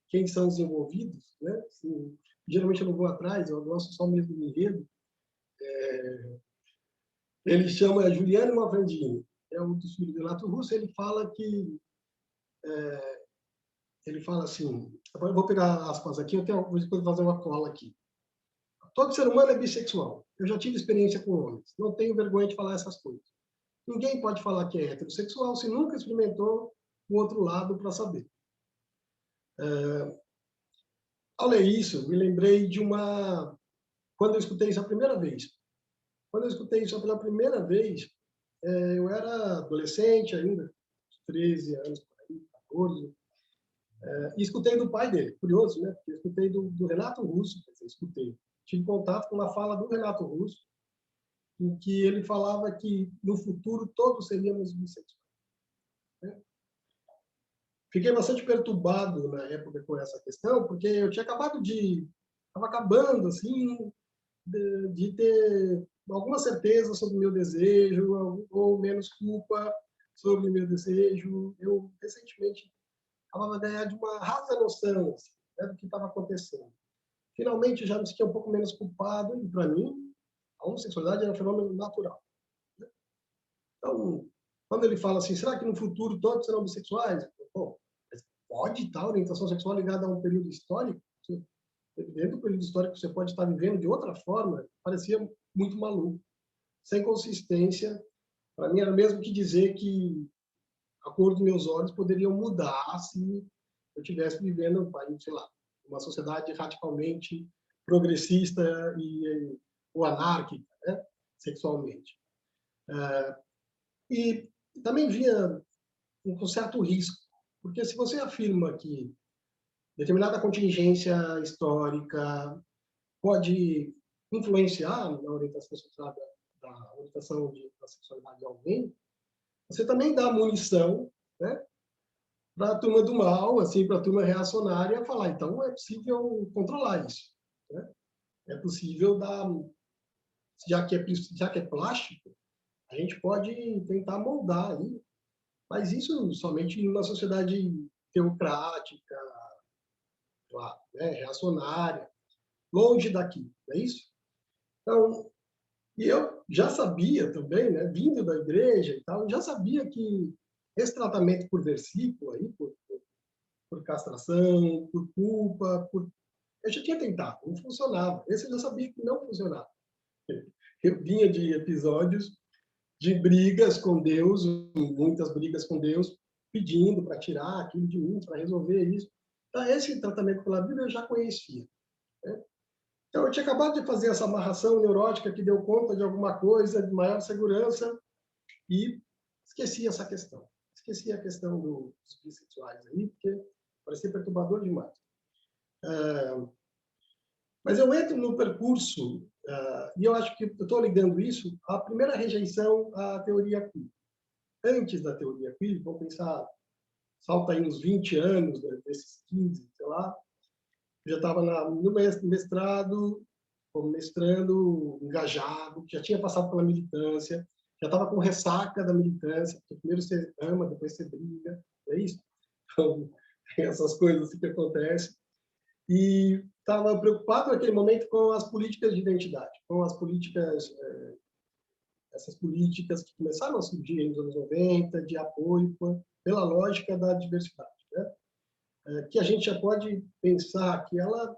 quem são os envolvidos, né? Assim, geralmente eu não vou atrás, eu gosto só mesmo do enredo. Ele chama Giuliano Mavrandini, é um dos filhos do Renato Russo. Ele fala que ele fala assim, eu vou pegar aspas aqui, vou depois fazer uma cola aqui. Todo ser humano é bissexual. Eu já tive experiência com homens. Não tenho vergonha de falar essas coisas. Ninguém pode falar que é heterossexual se nunca experimentou o outro lado para saber. Ao ler isso, me lembrei de uma... Quando eu escutei isso a primeira vez. Quando eu escutei isso pela primeira vez, eu era adolescente ainda, 13 anos, 14, e escutei do pai dele. Curioso, né? Porque eu escutei do Renato Russo, tive contato com uma fala do Renato Russo, em que ele falava que no futuro todos seríamos bissexuais. Fiquei bastante perturbado na época com essa questão, porque eu tinha estava acabando, assim, de ter alguma certeza sobre o meu desejo, ou menos culpa sobre o meu desejo. Eu, recentemente, acabava de ganhar de uma rasa noção, assim, né, do que estava acontecendo. Finalmente, já me sentia um pouco menos culpado, e, para mim, a homossexualidade era um fenômeno natural. Né? Então, quando ele fala assim, será que no futuro todos serão bissexuais? Bom, pode estar, orientação sexual ligada a um período histórico, dentro do período histórico você pode estar vivendo de outra forma, parecia muito maluco, sem consistência. Para mim era mesmo que dizer que a cor dos meus olhos poderiam mudar se eu estivesse vivendo, sei lá, uma sociedade radicalmente progressista ou anárquica, né, sexualmente. E também via um certo risco, porque se você afirma que determinada contingência histórica pode influenciar na orientação sexual da orientação da sexualidade de alguém, você também dá munição, né, para a turma do mal, assim, para a turma reacionária falar, então é possível controlar isso, né? É possível dar, já que é plástico, a gente pode tentar moldar aí, mas isso somente em uma sociedade teocrática, claro, né, reacionária, longe daqui, não é isso? Então, e eu já sabia também, né, vindo da igreja e tal, já sabia que esse tratamento por versículo aí, por castração, por culpa, eu já tinha tentado, não funcionava. Esse eu já sabia que não funcionava. Eu vinha de episódios de brigas com Deus, muitas brigas com Deus, pedindo para tirar aquilo de mim, para resolver isso. Então, esse tratamento pela Bíblia eu já conhecia, né? Então, eu tinha acabado de fazer essa amarração neurótica que deu conta de alguma coisa de maior segurança e esqueci essa questão. Esqueci a questão dos bissexuais aí, porque parecia perturbador demais. Mas eu entro no percurso, e eu acho que eu estou ligando isso à primeira rejeição à teoria queer. Antes da teoria queer, vamos pensar, salta aí uns 20 anos, desses 15, sei lá, eu já estava no mestrado, como mestrando, engajado, já tinha passado pela militância, já estava com ressaca da militância, porque primeiro você ama, depois você briga, é isso? Então, tem essas coisas que acontecem. E estava preocupado naquele momento com as políticas de identidade, com as políticas, essas políticas que começaram a surgir nos anos 90, de apoio pela lógica da diversidade, né? Que a gente já pode pensar que ela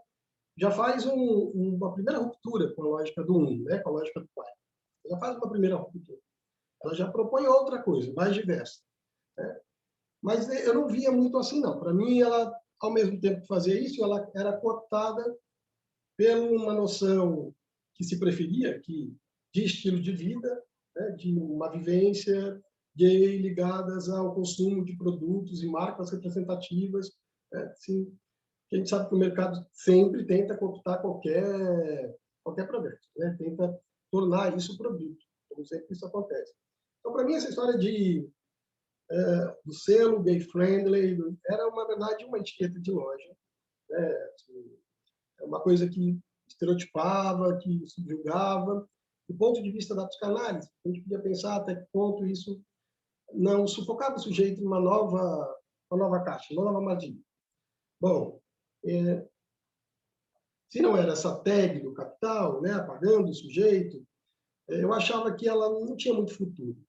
já faz uma primeira ruptura com a lógica do né? Com a lógica do pai. Ela faz uma primeira ruptura. Ela já propõe outra coisa, mais diversa, né? Mas eu não via muito assim, não. Para mim, ela, ao mesmo tempo que fazia isso, ela era cooptada por uma noção que se preferia, de estilo de vida, né? De uma vivência gay ligadas ao consumo de produtos e marcas representativas, né? Assim, que a gente sabe que o mercado sempre tenta cooptar qualquer projeto, né? Tenta tornar isso produto, como sempre isso acontece. Então, para mim, essa história do selo gay-friendly era, na verdade, uma etiqueta de loja, né? Assim, é uma coisa que estereotipava, que subjugava. Do ponto de vista da psicanálise, a gente podia pensar até que ponto isso não sufocava o sujeito numa nova caixa, uma nova armadilha. Bom, se não era essa tag do capital, né, apagando o sujeito, eu achava que ela não tinha muito futuro.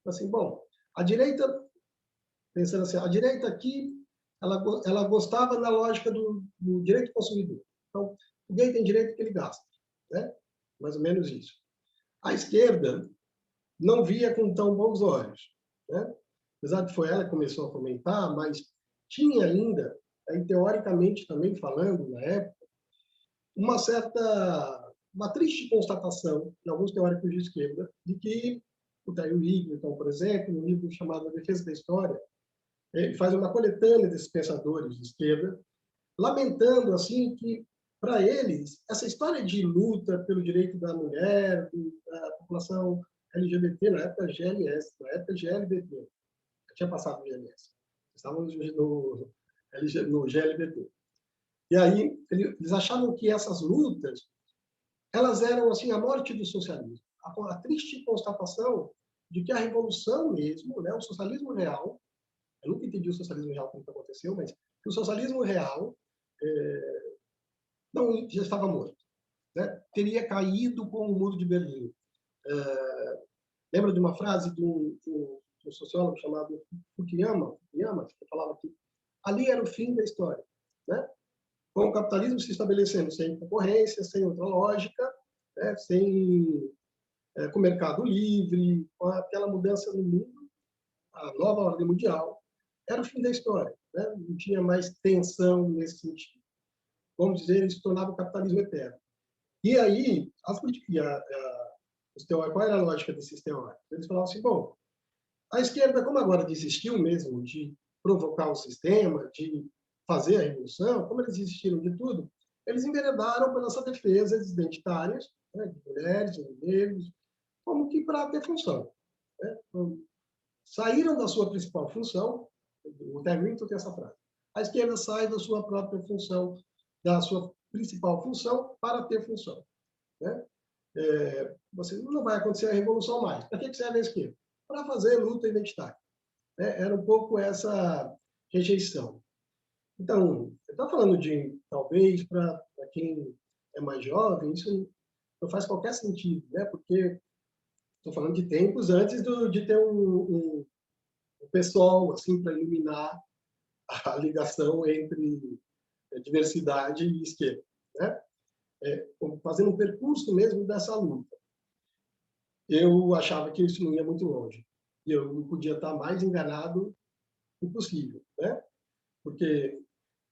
Assim, bom, a direita, pensando assim, a direita aqui ela gostava da lógica do direito do consumidor. Então, o gay tem direito que ele gasta, né? Mais ou menos isso. A esquerda não via com tão bons olhos, né? Apesar de foi ela que começou a fomentar, mas tinha ainda, aí, teoricamente também falando, na época, uma triste constatação de alguns teóricos de esquerda de que o Thail Wigginton, por exemplo, no livro chamado A Defesa da História, ele faz uma coletânea desses pensadores de esquerda, lamentando assim que, para eles, essa história de luta pelo direito da mulher, da população LGBT, na época GLS, na época GLBT, tinha passado o GLS, estávamos no GLBT. E aí eles achavam que essas lutas, elas eram assim a morte do socialismo, a triste constatação de que a revolução mesmo, né, o socialismo real, eu nunca entendi o socialismo real como que aconteceu, mas que o socialismo real não já estava morto, né? Teria caído com o Muro de Berlim. Lembra de uma frase de um sociólogo chamado Fukuyama, que falava que ali era o fim da história, né? Com o capitalismo se estabelecendo sem concorrência, sem outra lógica, né? Com o mercado livre, com aquela mudança no mundo, a nova ordem mundial, era o fim da história, né? Não tinha mais tensão nesse sentido. Vamos dizer, ele se tornava o capitalismo eterno. E aí, qual era a lógica desses teóricos? Eles falavam assim, bom, a esquerda, como agora desistiu mesmo de provocar o sistema, de fazer a revolução, como eles desistiram de tudo, eles enveredaram pela essa defesa identitárias, né, de mulheres, de negros, como que para ter função, né? Então, saíram da sua principal função, o Termito tem essa frase, a esquerda sai da sua própria função, da sua principal função para ter função, né? Você não vai acontecer a revolução mais. Para que serve a esquerda? Para fazer luta identitária. Era um pouco essa rejeição. Então, eu estou falando de, talvez, para quem é mais jovem, isso não faz qualquer sentido, né? Porque estou falando de tempos antes de ter um pessoal assim, para iluminar a ligação entre diversidade e esquerda, né? Fazendo um percurso mesmo dessa luta. Eu achava que isso não ia muito longe. E eu não podia estar mais enganado impossível, né? Porque,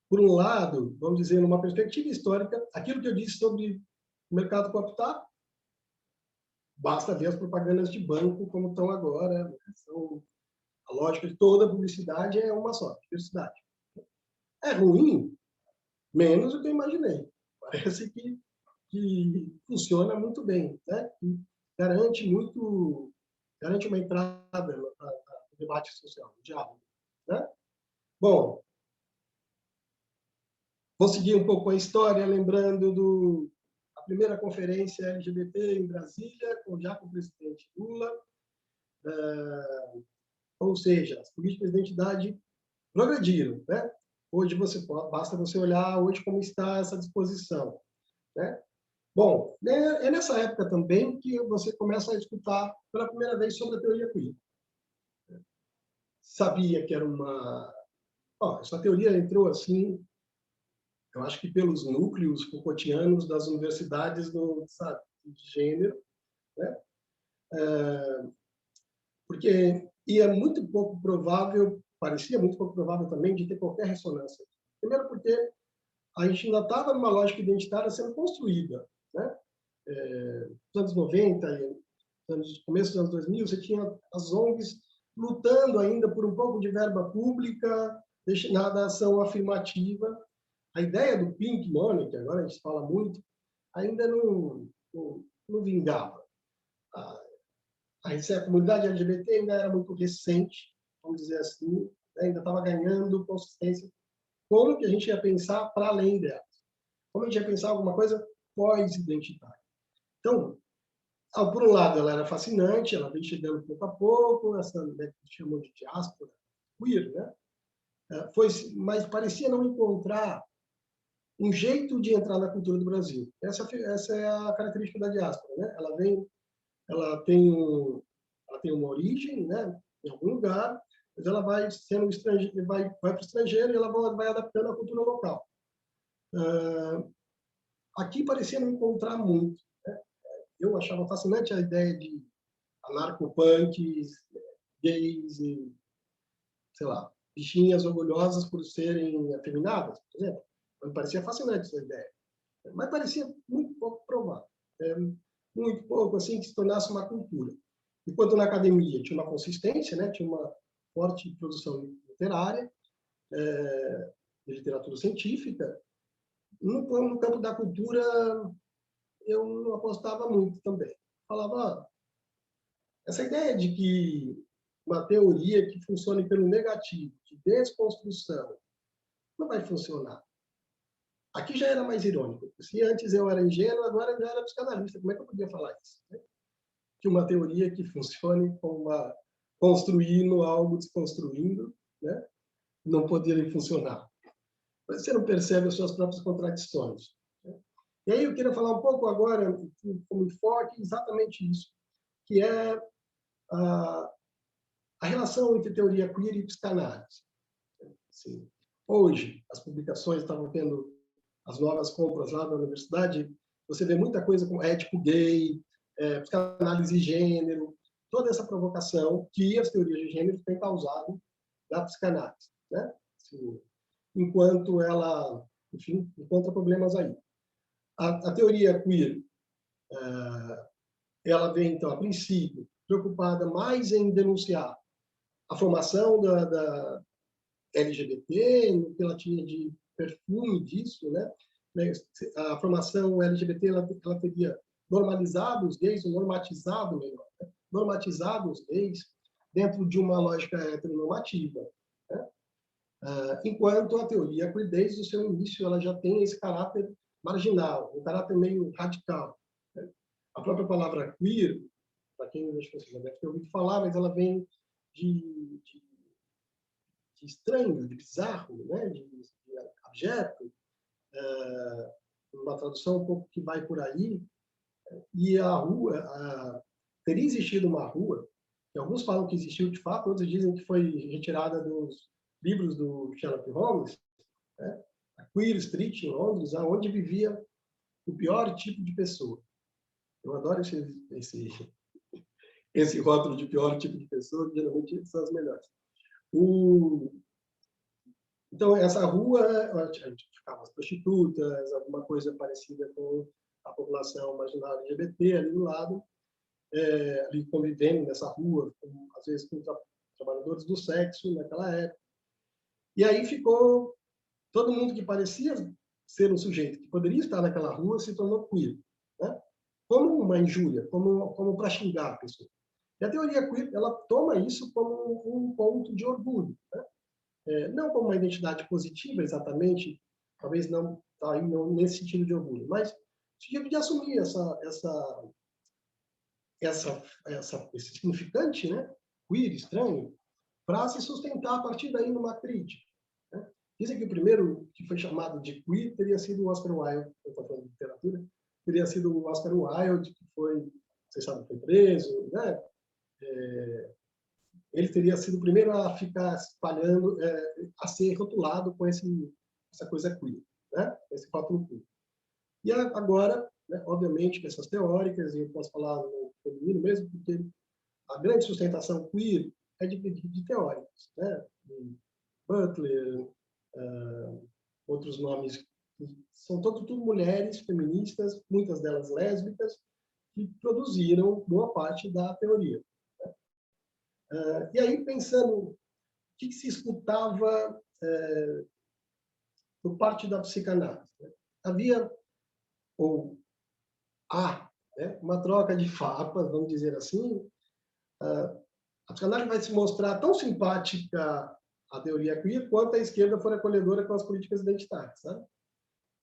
por um lado, vamos dizer, numa perspectiva histórica, aquilo que eu disse sobre o mercado capital, basta ver as propagandas de banco como estão agora, né? A lógica de toda publicidade é uma só, diversidade. É ruim, menos do que eu imaginei. Parece que funciona muito bem, né? Que garante uma entrada no debate social, no diálogo, né? Bom, vou seguir um pouco a história, lembrando a primeira conferência LGBT em Brasília, já com o presidente Lula, ou seja, as políticas de identidade progrediram, né? Hoje basta você olhar hoje como está essa disposição, né? Bom, é nessa época também que você começa a escutar pela primeira vez sobre a teoria queer. Sabia que era essa teoria entrou assim, eu acho que pelos núcleos Foucaultianos das universidades de gênero, né? Porque muito pouco provável, parecia muito pouco provável também de ter qualquer ressonância. Primeiro porque a gente ainda estava numa lógica identitária sendo construída, né? Nos anos 90, começo dos anos 2000, você tinha as ONGs lutando ainda por um pouco de verba pública destinada à ação afirmativa. A ideia do pink money, que agora a gente fala muito, ainda não vingava. A comunidade LGBT ainda era muito recente, vamos dizer assim, né? Ainda estava ganhando consistência. Como que a gente ia pensar para além dela? Como a gente ia pensar alguma coisa pós-identitária? Então, por um lado, ela era fascinante, ela vem chegando pouco a pouco, essa, né, que chamam de diáspora queer, né? Mas parecia não encontrar um jeito de entrar na cultura do Brasil. Essa é a característica da diáspora, né? Ela tem uma origem, né, em algum lugar, mas ela vai sendo estrangeira, vai para o estrangeiro e ela vai adaptando à cultura local. Aqui parecia não encontrar muito, né? Eu achava fascinante a ideia de anarcopunks, gays e, sei lá, bichinhas orgulhosas por serem afeminadas, por exemplo. Me parecia fascinante essa ideia, mas parecia muito pouco provável, muito pouco assim que se tornasse uma cultura. Enquanto na academia tinha uma consistência, né? Tinha uma forte produção literária, de literatura científica, no campo da cultura eu não apostava muito também. Falava, essa ideia de que uma teoria que funcione pelo negativo, de desconstrução, não vai funcionar. Aqui já era mais irônico. Se antes eu era ingênuo, agora eu já era psicanalista. Como é que eu podia falar isso? Né? Que uma teoria que funcione como construindo algo desconstruindo, né? Não poderia funcionar. Mas você não percebe as suas próprias contradições. Né? E aí eu queria falar um pouco agora, como enfoque, exatamente isso, que é a relação entre teoria queer e psicanálise. Assim, hoje, as publicações estavam tendo as novas compras lá da universidade, você vê muita coisa como ético gay, psicanálise de gênero, toda essa provocação que as teorias de gênero têm causado na psicanálise, né? Assim, enquanto ela, enfim, encontra problemas aí. A teoria queer, ela vem, então, a princípio, preocupada mais em denunciar a formação da LGBT, no que ela tinha de perfume disso, né? A formação LGBT ela teria normalizado os gays, ou normatizado melhor, né? Normatizado os gays dentro de uma lógica heteronormativa, né? Enquanto a teoria queer, desde o seu início, ela já tem esse caráter marginal, um caráter meio radical, né? A própria palavra queer, para quem acho que você já deve ter ouvido falar, mas ela vem de estranho, de bizarro, né? de abjeto, uma tradução um pouco que vai por aí, e a rua, teria existido uma rua, que alguns falam que existiu de fato, outros dizem que foi retirada dos livros do Sherlock Holmes, né? A Queer Street, em Londres, onde vivia o pior tipo de pessoa. Eu adoro esse rótulo de pior tipo de pessoa, que geralmente são as melhores. Então, essa rua, onde ficavam as prostitutas, alguma coisa parecida com a população marginal LGBT ali do lado, ali convivendo nessa rua, às vezes com trabalhadores do sexo naquela época. E aí ficou todo mundo que parecia ser um sujeito que poderia estar naquela rua se tornou queer, né? Como uma injúria, como para xingar a pessoa. E a teoria queer, ela toma isso como um ponto de orgulho, né? Não como uma identidade positiva, exatamente, talvez não, não nesse sentido de orgulho, mas sentido de assumir esse significante, né, queer, estranho, para se sustentar a partir daí numa crítica, né? Dizem que o primeiro que foi chamado de queer teria sido o Oscar Wilde, eu estou falando de literatura, teria sido o Oscar Wilde, que foi, vocês sabem, foi preso, né? Ele teria sido o primeiro a ficar espalhando, a ser rotulado com essa coisa queer, né? Esse rótulo queer. E agora, né, obviamente, com essas teóricas, e eu posso falar no feminino mesmo, porque a grande sustentação queer é de teóricos, né? De Butler, outros nomes, são tudo mulheres feministas, muitas delas lésbicas, que produziram boa parte da teoria. E aí, pensando o que se escutava por parte da psicanálise, né? Havia, ou há, né, uma troca de farpas, vamos dizer assim. A psicanálise vai se mostrar tão simpática à teoria queer quanto a esquerda for acolhedora com as políticas identitárias, sabe?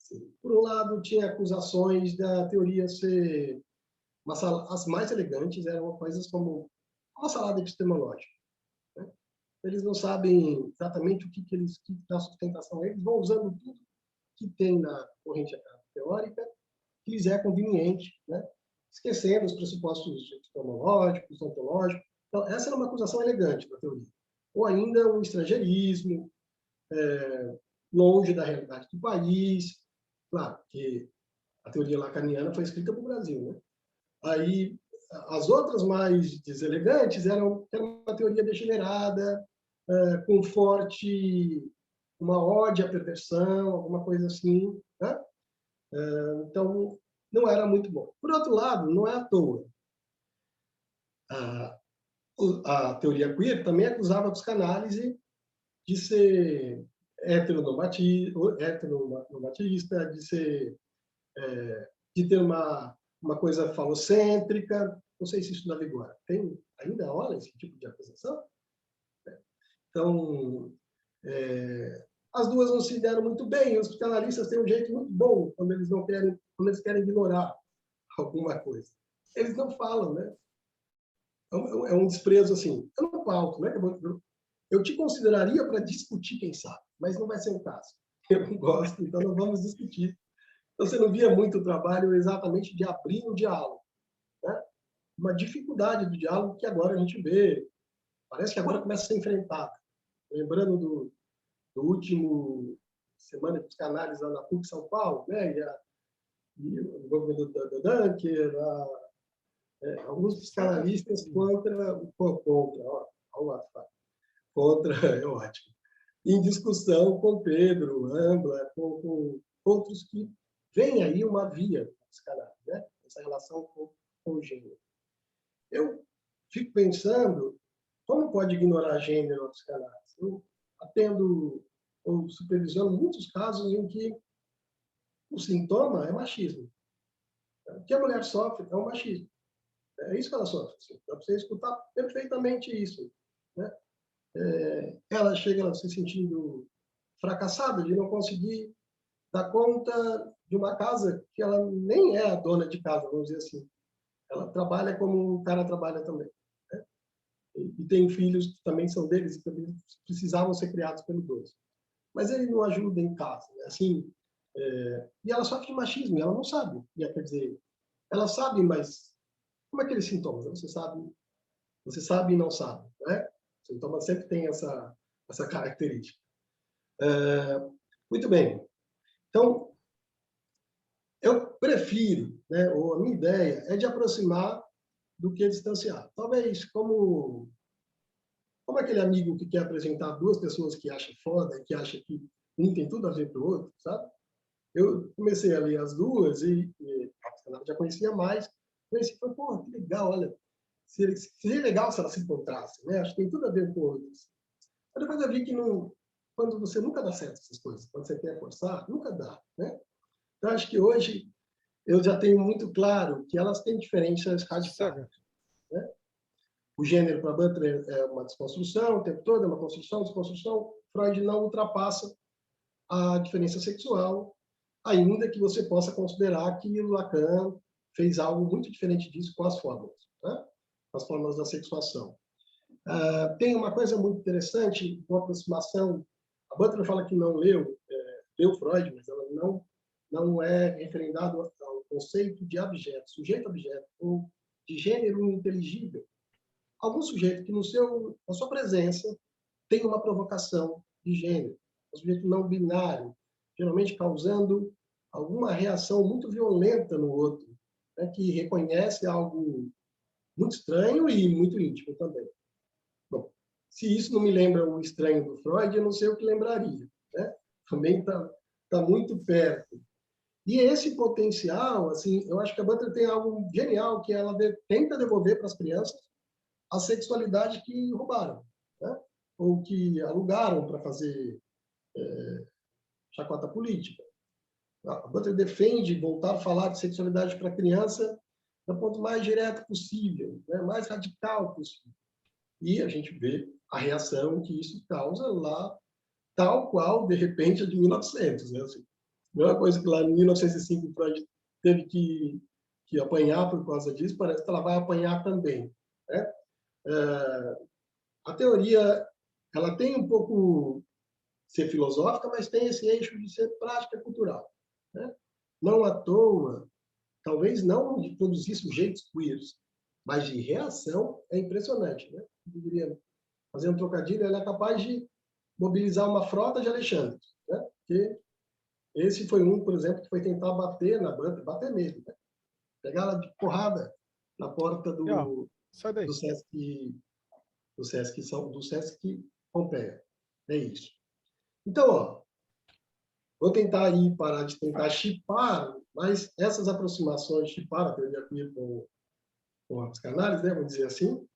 Assim, por um lado, tinha acusações da teoria ser as mais elegantes, eram coisas como uma salada epistemológica, né? Eles não sabem exatamente o que dá sustentação. Eles vão usando tudo que tem na corrente teórica que lhes é conveniente, né? Esquecendo os pressupostos epistemológicos, ontológicos. Então, essa era uma acusação elegante da teoria. ou ainda um estrangeirismo, longe da realidade do país. Claro que a teoria lacaniana foi escrita para o Brasil, né? Aí, as outras mais deselegantes era uma teoria degenerada, com uma ode à perversão, alguma coisa assim, né? Então, não era muito bom. Por outro lado, não é à toa. A teoria queer também acusava a psicanálise de ser heteronormativista, de ter uma coisa falocêntrica. Não sei se isso dá vigor. Tem ainda rola esse tipo de acusação? Então, as duas não se deram muito bem. Os psicanalistas têm um jeito muito bom quando eles querem ignorar alguma coisa. Eles não falam, né? É um desprezo assim. Eu não falo, né? Eu te consideraria para discutir, quem sabe, mas não vai ser o caso. Eu não gosto, então não vamos discutir. Então, você não via muito o trabalho exatamente de abrir o diálogo, né? Uma dificuldade do diálogo que agora a gente vê. Parece que agora começa a ser enfrentada. Lembrando do último Semana de Psicanálise lá na PUC São Paulo, né? E o movimento do Dunker, alguns psicanalistas contra, é ótimo, em discussão com Pedro, Ambla, com outros que vem aí uma via psicanálise, né? Essa relação com o gênero. Eu fico pensando, como pode ignorar gênero na psicanálise? Eu atendo ou supervisiono muitos casos em que o sintoma é machismo. O que a mulher sofre é um machismo. É isso que ela sofre. Dá para você escutar perfeitamente isso, né? Ela chega se sentindo fracassada de não conseguir dar conta de uma casa que ela nem é a dona de casa, vamos dizer assim. Ela trabalha como o cara trabalha também, né? E tem filhos que também são deles e também precisavam ser criados pelos dois. Mas ele não ajuda em casa, né? Assim, e ela sofre de machismo, e ela não sabe. Quer dizer, ela sabe, mas como é aqueles sintomas? Você sabe e não sabe, né? O sintoma sempre tem essa característica. Muito bem. Então, eu prefiro, né, ou a minha ideia é de aproximar do que distanciar. Talvez como aquele amigo que quer apresentar duas pessoas que acha foda, que acha que um tem tudo a ver com o outro, sabe? Eu comecei a ler as duas e a psicanálise já conhecia mais. Conheci e falei, pô, que legal, olha, seria legal se ela se encontrasse, né? Acho que tem tudo a ver com outros. Mas depois eu vi que quando você nunca dá certo essas coisas, quando você quer forçar, nunca dá, né? Então, acho que hoje eu já tenho muito claro que elas têm diferenças radicais, né? O gênero para Butler é uma desconstrução, o tempo todo é uma construção, desconstrução. Freud não ultrapassa a diferença sexual, ainda que você possa considerar que o Lacan fez algo muito diferente disso com as fórmulas, né? As fórmulas da sexuação. Tem uma coisa muito interessante, uma aproximação. A Butler fala que não leu Freud, mas ela não é referendada ao conceito de objeto, sujeito-objeto, ou de gênero inteligível. Algum sujeito que na sua presença tem uma provocação de gênero, um sujeito não binário, geralmente causando alguma reação muito violenta no outro, né, que reconhece algo muito estranho e muito íntimo também. Bom, se isso não me lembra o estranho do Freud, eu não sei o que lembraria, né? Também está muito perto. E esse potencial, assim, eu acho que a Butler tem algo genial, que ela tenta devolver para as crianças a sexualidade que roubaram, né? Ou que alugaram para fazer chacota política. A Butler defende voltar a falar de sexualidade para a criança do ponto mais direto possível, né? Mais radical possível. E a gente vê a reação que isso causa lá, tal qual, de repente, a de 1900. Né? Assim, a mesma coisa que lá em 1905 o Freud teve que apanhar por causa disso, parece que ela vai apanhar também, né? A teoria, ela tem um pouco ser filosófica, mas tem esse eixo de ser prática cultural, né? Não à toa, talvez não de produzir sujeitos queers, mas de reação é impressionante, né? Eu diria, fazendo trocadilho, ele é capaz de mobilizar uma frota de Alexandre, né? Porque esse foi um, por exemplo, que foi tentar bater na banda, bater mesmo, né? Pegar ela de porrada na porta Sai daí. do Sesc Pompeia. É isso. Então, ó, vou tentar aí parar de tentar chipar, mas essas aproximações, chipar a teoria queer com a psicanálise, né, vamos dizer assim,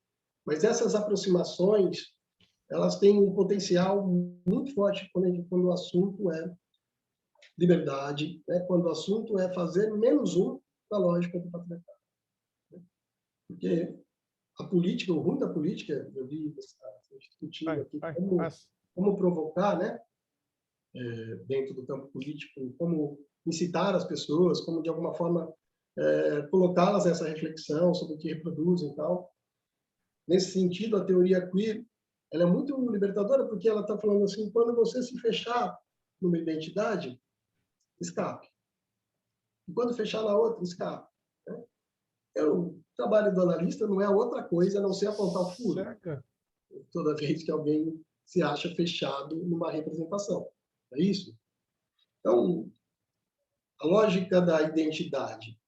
mas essas aproximações, elas têm um potencial muito forte quando o assunto é liberdade, né, quando o assunto é fazer menos um da lógica do patriarcado. Porque a política, o ruim da política, eu vi discutindo aqui como provocar, né, dentro do campo político, como incitar as pessoas, como de alguma forma colocá-las nessa reflexão sobre o que reproduzem e tal. Nesse sentido, a teoria queer, ela é muito libertadora, porque ela está falando assim, quando você se fechar numa identidade, escape. E quando fechar na outra, escape. Né? O trabalho do analista não é outra coisa a não ser apontar o furo. Toda vez que alguém se acha fechado numa representação. É isso? Então, a lógica da identidade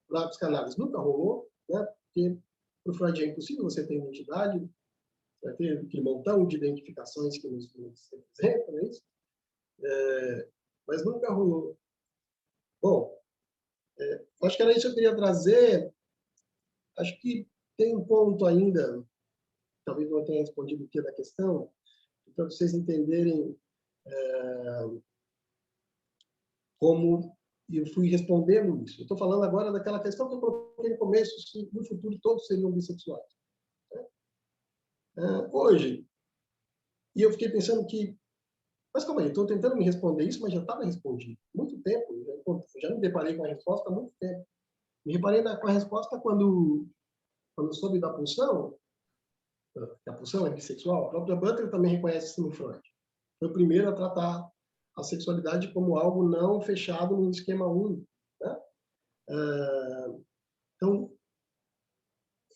para a psicanálise nunca rolou, né? Porque para o Freud é impossível você ter identidade, vai ter aquele montão de identificações que nos representam, é isso? Mas nunca rolou. Bom, acho que era isso que eu queria trazer. Acho que tem um ponto ainda, talvez não tenha respondido o que da questão, para vocês entenderem como eu fui respondendo isso. Eu estou falando agora daquela questão que eu coloquei no começo, se no futuro todos seriam bissexuais. Hoje, e eu fiquei pensando que, mas calma aí, estou tentando me responder isso, mas já estava respondido. Muito tempo, eu já me deparei com a resposta há muito tempo. Me reparei com a resposta quando soube da pulsão, que a pulsão é bissexual. A própria Butler também reconhece isso no Freud. Foi o primeiro a tratar a sexualidade como algo não fechado num esquema único. Né? Então,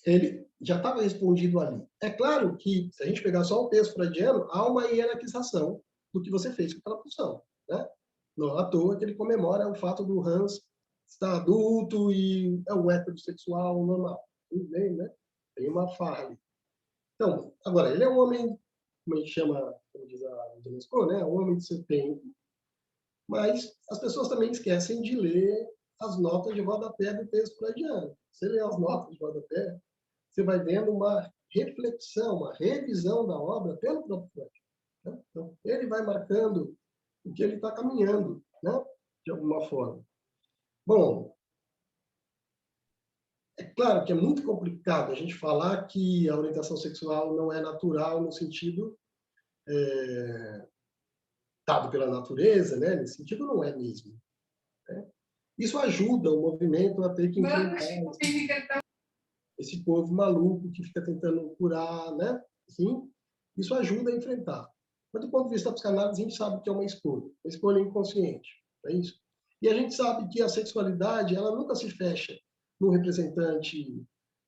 ele já estava respondido ali. É claro que, se a gente pegar só o texto freudiano, há uma hierarquização do que você fez com aquela pulsão. Né? Não à toa que ele comemora o fato do Hans estar adulto e é um heterossexual normal. Tudo bem, né? Tem uma farra ali. Então, agora, ele é um homem, como a gente chama, como diz a Unesco, né? Um homem de seu tempo, mas as pessoas também esquecem de ler as notas de rodapé do texto freudiano. Você lê as notas de rodapé, você vai vendo uma reflexão, uma revisão da obra pelo próprio Freud. Né? Então, ele vai marcando o que ele está caminhando, né? De alguma forma. Bom, é claro que é muito complicado a gente falar que a orientação sexual não é natural no sentido dado pela natureza, né? Nesse sentido, não é mesmo. Né? Isso ajuda o movimento a ter que enfrentar esse povo maluco que fica tentando curar, né? Assim, isso ajuda a enfrentar. Mas, do ponto de vista da psicanálise, a gente sabe que é uma escolha inconsciente. É isso? E a gente sabe que a sexualidade ela nunca se fecha num representante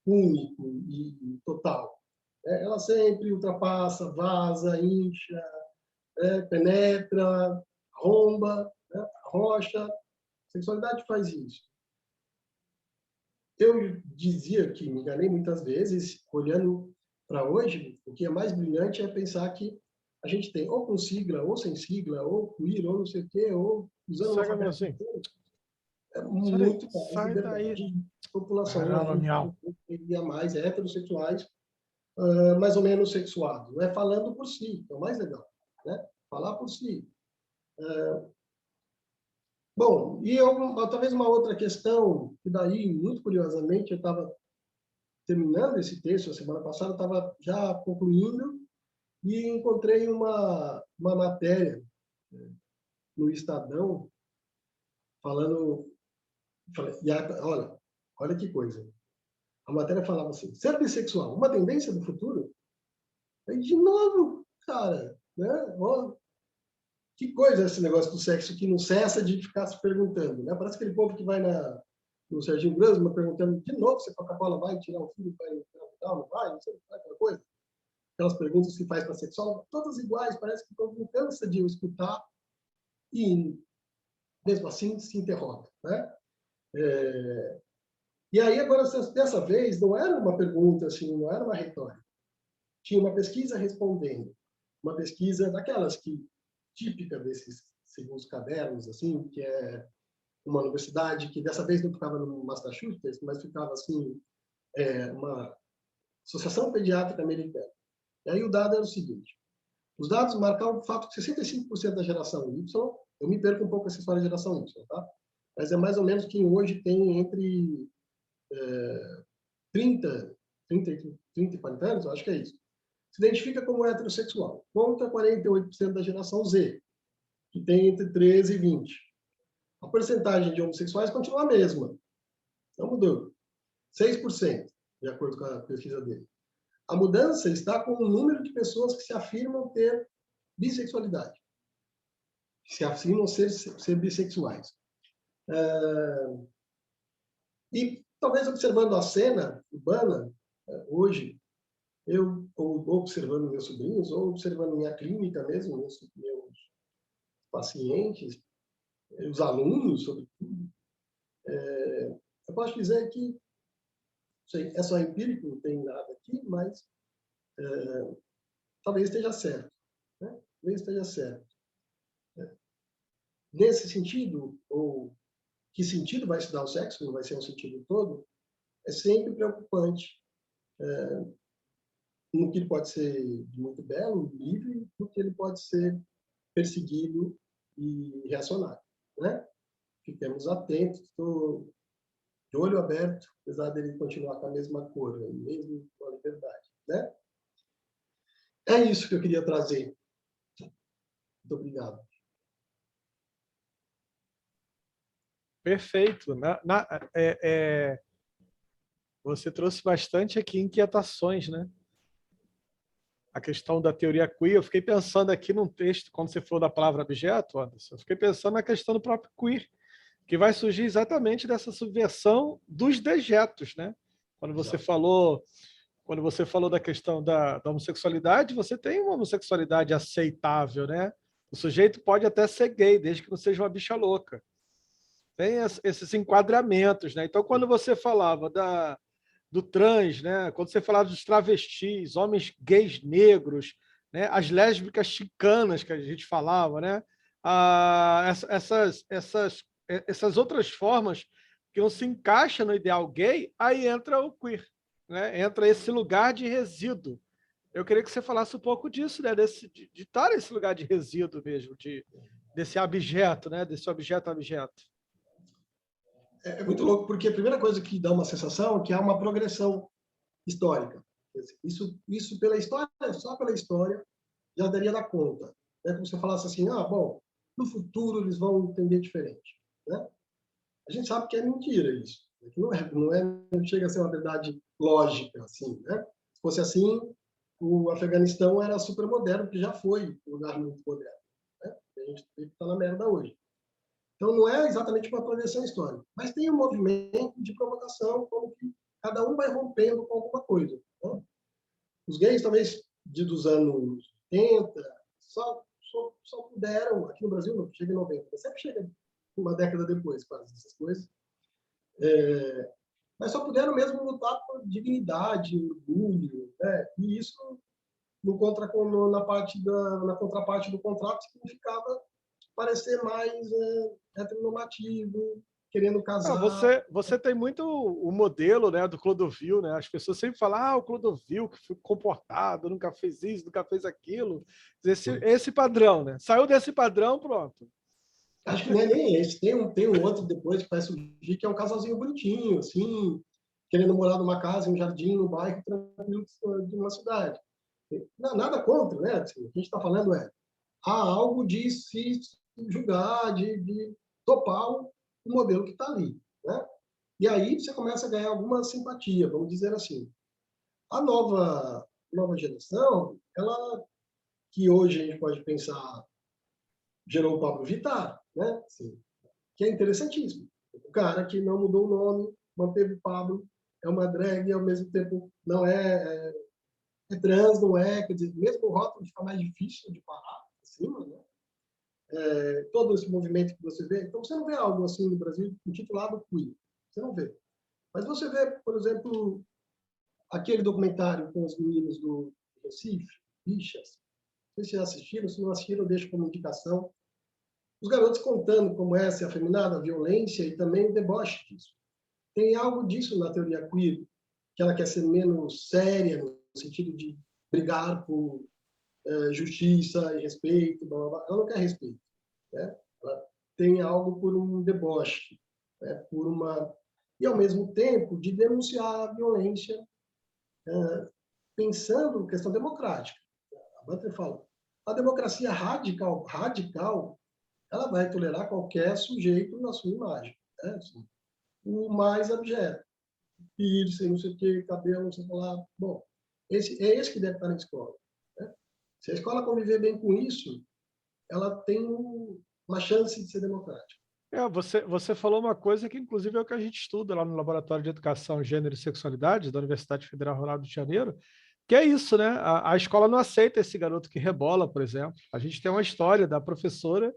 único e total. Ela sempre ultrapassa, vaza, incha, penetra, romba, né? Rocha. A sexualidade faz isso. Eu dizia que me enganei muitas vezes, olhando para hoje, o que é mais brilhante é pensar que a gente tem ou com sigla, ou sem sigla, ou queer, ou não sei o quê, ou usando uma assim. É muito mais liberdade de população. Caramba, teria mais heterossexuais, mais ou menos sexuados. Não é falando por si, é o mais legal. Né? Falar por si. Bom, e talvez uma outra questão, que daí, muito curiosamente, eu estava terminando esse texto, a semana passada, eu estava já concluindo, e encontrei uma matéria no Estadão, falando, olha que coisa. A matéria falava assim, ser bissexual, uma tendência do futuro? Aí, de novo, cara, né? Ó, que coisa esse negócio do sexo que não cessa de ficar se perguntando, né? Parece aquele povo que vai no Serginho Grosman perguntando de novo se a Coca-Cola vai tirar o filho, vai tal, não vai, não sei, aquela coisa. aquelas perguntas que faz para sexólogo, todas iguais, parece que todo mundo cansa de eu escutar e, mesmo assim, se interroga, né? E aí, agora, dessa vez, não era uma pergunta, assim, não era uma retórica. Tinha uma pesquisa respondendo, uma pesquisa daquelas que, típica desses segundos cadernos, assim, que é uma universidade que, dessa vez, não ficava no Massachusetts, mas ficava, assim, uma Associação Pediátrica Americana. E aí o dado era o seguinte, os dados marcavam o fato que 65% da geração Y, eu me perco um pouco essa história da geração Y, tá? Mas é mais ou menos quem hoje tem entre 30 e 40 anos, eu acho que é isso, se identifica como heterossexual, contra 48% da geração Z, que tem entre 13 e 20. A porcentagem de homossexuais continua a mesma, não mudou, 6%, de acordo com a pesquisa dele. A mudança está com o número de pessoas que se afirmam ter bissexualidade, que se afirmam ser bissexuais. E talvez observando a cena urbana, hoje, eu, ou observando meus sobrinhos, ou observando minha clínica mesmo, meus pacientes, os alunos, sobretudo, eu posso dizer que, sei, é só empírico, não tem nada aqui, mas talvez esteja certo. Né? Talvez esteja certo. Nesse sentido, ou que sentido vai se dar o sexo, não vai ser um sentido todo, é sempre preocupante no que ele pode ser muito belo, livre, no que ele pode ser perseguido e reacionário. Né? Fiquemos atentos, estou de olho aberto, apesar dele continuar com a mesma cor, mesmo com a liberdade. Né? É isso que eu queria trazer. Muito obrigado. Perfeito. Você trouxe bastante aqui inquietações, né? A questão da teoria queer, eu fiquei pensando aqui num texto, quando você falou da palavra objeto, Anderson, eu fiquei pensando na questão do próprio queer, que vai surgir exatamente dessa subversão dos dejetos, né? Quando você falou da questão da homossexualidade, você tem uma homossexualidade aceitável, né? O sujeito pode até ser gay, desde que não seja uma bicha louca. Tem esses enquadramentos, né? Então, quando você falava do trans, né? Quando você falava dos travestis, homens gays negros, né? As lésbicas chicanas que a gente falava, né? Essas outras formas que não se encaixam no ideal gay, aí entra o queer, né? Entra esse lugar de resíduo. Eu queria que você falasse um pouco disso, né? De estar nesse lugar de resíduo mesmo, desse abjeto, né? Desse objeto-objeto. É muito louco, porque a primeira coisa que dá uma sensação é que há uma progressão histórica. Isso pela história, só pela história, já daria dar conta. Né? Como se você falasse assim, bom, no futuro eles vão entender diferente. Né? A gente sabe que é mentira isso. Que não chega a ser uma verdade lógica. Assim, né? Se fosse assim, o Afeganistão era super moderno, que já foi um lugar muito moderno. Né? A gente está na merda hoje. Então, não é exatamente uma progressão histórica, mas tem um movimento de provocação, como que cada um vai rompendo com alguma coisa. Né? Os gays, talvez, dos anos 80, só puderam, aqui no Brasil, não chega em 90, sempre chega uma década depois, quase, essas coisas, mas só puderam mesmo lutar por dignidade, orgulho, né? E isso, na contraparte do contrato, significava parecer mais heteronormativo, querendo casar. Você tem muito o modelo, né, do Clodovil, né? As pessoas sempre falam, o Clodovil que foi comportado, nunca fez isso, nunca fez aquilo. Esse padrão, né? Saiu desse padrão, pronto. Acho que não é nem esse. Tem um outro depois que vai surgir, que é um casalzinho bonitinho, assim, querendo morar numa casa, em um jardim, no bairro, tranquilo de uma cidade. Não, nada contra, né? Assim, o que a gente está falando há algo de se julgar, de topar o modelo que está ali. Né? E aí você começa a ganhar alguma simpatia, vamos dizer assim. A nova geração, ela, que hoje a gente pode pensar, gerou o Pablo Vittar, né? Assim, que é interessantíssimo. O cara que não mudou o nome, manteve o Pablo, é uma drag e ao mesmo tempo não é é trans, não é, quer dizer, mesmo o rótulo fica mais difícil de parar acima, né? Todo esse movimento que você vê, então você não vê algo assim no Brasil intitulado queer, você não vê. Mas você vê, por exemplo, aquele documentário com os meninos do Recife, Bichas, não sei se vocês assistiram, se não assistiram, eu deixo como indicação. Os garotos contando como é ser afeminada, a violência e também o deboche disso. Tem algo disso na teoria queer, que ela quer ser menos séria, no sentido de brigar por justiça e respeito, blá, blá, blá. Ela não quer respeito, né? Ela tem algo por um deboche, né? Por uma... E, ao mesmo tempo, de denunciar a violência, pensando questão democrática. A Butler fala, a democracia radical, ela vai tolerar qualquer sujeito na sua imagem, né? Assim, o mais abjeto, piercing, não sei o que, cabelo, não sei o que lá. Bom, é esse que deve estar na escola, né? Se a escola conviver bem com isso, ela tem uma chance de ser democrática. Você falou uma coisa que, inclusive, é o que a gente estuda lá no Laboratório de Educação, Gênero e Sexualidade da Universidade Federal Rural do Rio de Janeiro, que é isso, né? A escola não aceita esse garoto que rebola, por exemplo. A gente tem uma história da professora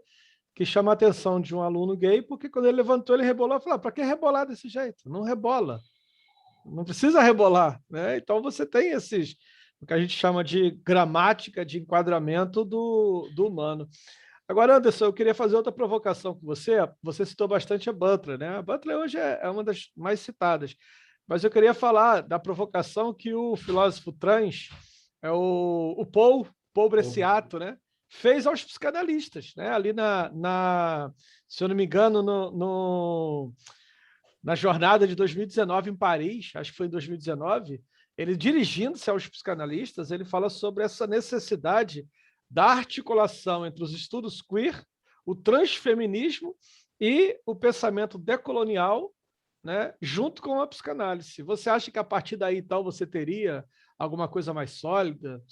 que chama a atenção de um aluno gay, porque quando ele levantou, ele rebolou e falou: para que rebolar desse jeito? Não rebola. Não precisa rebolar, né? Então você tem o que a gente chama de gramática de enquadramento do humano. Agora, Anderson, eu queria fazer outra provocação com você. Você citou bastante a Butler, né? A Butler hoje é uma das mais citadas, mas eu queria falar da provocação que o filósofo trans, o Paul Bresciato, né, fez aos psicanalistas, né? Ali se eu não me engano, na jornada de 2019 em Paris, acho que foi em 2019, ele dirigindo-se aos psicanalistas, ele fala sobre essa necessidade da articulação entre os estudos queer, o transfeminismo e o pensamento decolonial, né, junto com a psicanálise. Você acha que a partir daí, então, você teria alguma coisa mais sólida?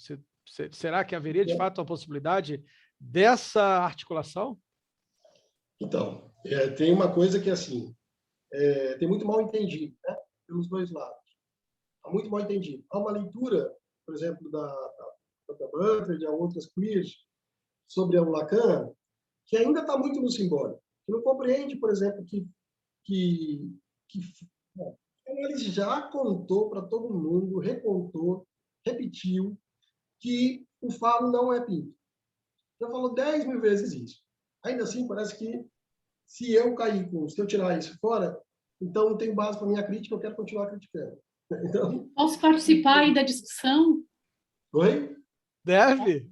Será que haveria, de fato, a possibilidade dessa articulação? Então, tem uma coisa que, assim, tem muito mal entendido, né, pelos dois lados. Há muito mal entendido. Há uma leitura, por exemplo, da Butler, de outras queers, sobre o Lacan, que ainda está muito no simbólico. Que não compreende, por exemplo, bom, ele já contou para todo mundo, recontou, repetiu, que o falo não é pinto. Já falou 10 mil vezes isso. Ainda assim, parece que se eu tirar isso fora, então não tem base para minha crítica, eu quero continuar criticando. Então, posso participar aí da discussão? Oi? Deve.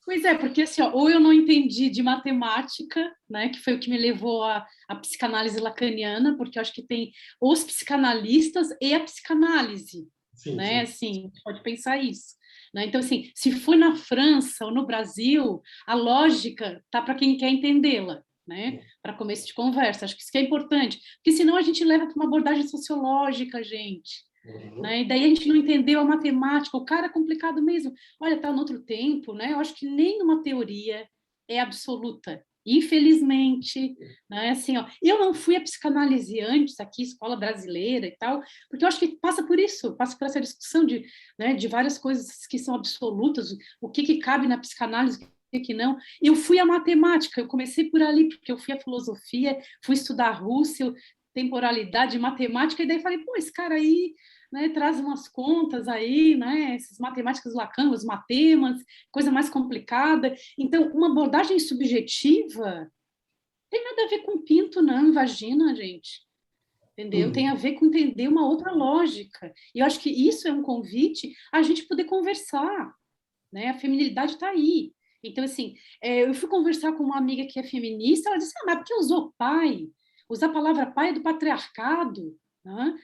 Pois é, porque assim, ó, ou eu não entendi de matemática, né, que foi o que me levou à psicanálise lacaniana, porque eu acho que tem os psicanalistas e a psicanálise, Sim, né, sim. assim, a gente pode pensar isso, né? Então, assim, se foi na França ou no Brasil, a lógica tá para quem quer entendê-la, né, para começo de conversa, acho que isso que é importante, porque senão a gente leva para uma abordagem sociológica, gente. Né? E daí a gente não entendeu a matemática, o cara é complicado mesmo. Olha, está no outro tempo, né? Eu acho que nenhuma teoria é absoluta, infelizmente, né? Assim, ó, eu não fui a psicanálise antes aqui, escola brasileira e tal, porque eu acho que passa por isso, passa por essa discussão de, né, de várias coisas que são absolutas, o que cabe na psicanálise, o que não. Eu fui a matemática, eu comecei por ali, porque eu fui a filosofia, fui estudar Russell, temporalidade, matemática, e daí falei, pô, esse cara aí, né, traz umas contas aí, né, essas matemáticas Lacan, os matemas, coisa mais complicada. Então, uma abordagem subjetiva tem nada a ver com pinto, não, vagina, gente. Entendeu? Tem a ver com entender uma outra lógica. E eu acho que isso é um convite a gente poder conversar, né? A feminilidade está aí. Então, assim, eu fui conversar com uma amiga que é feminista, ela disse, mas por que usou pai? Usar a palavra pai é do patriarcado. Né?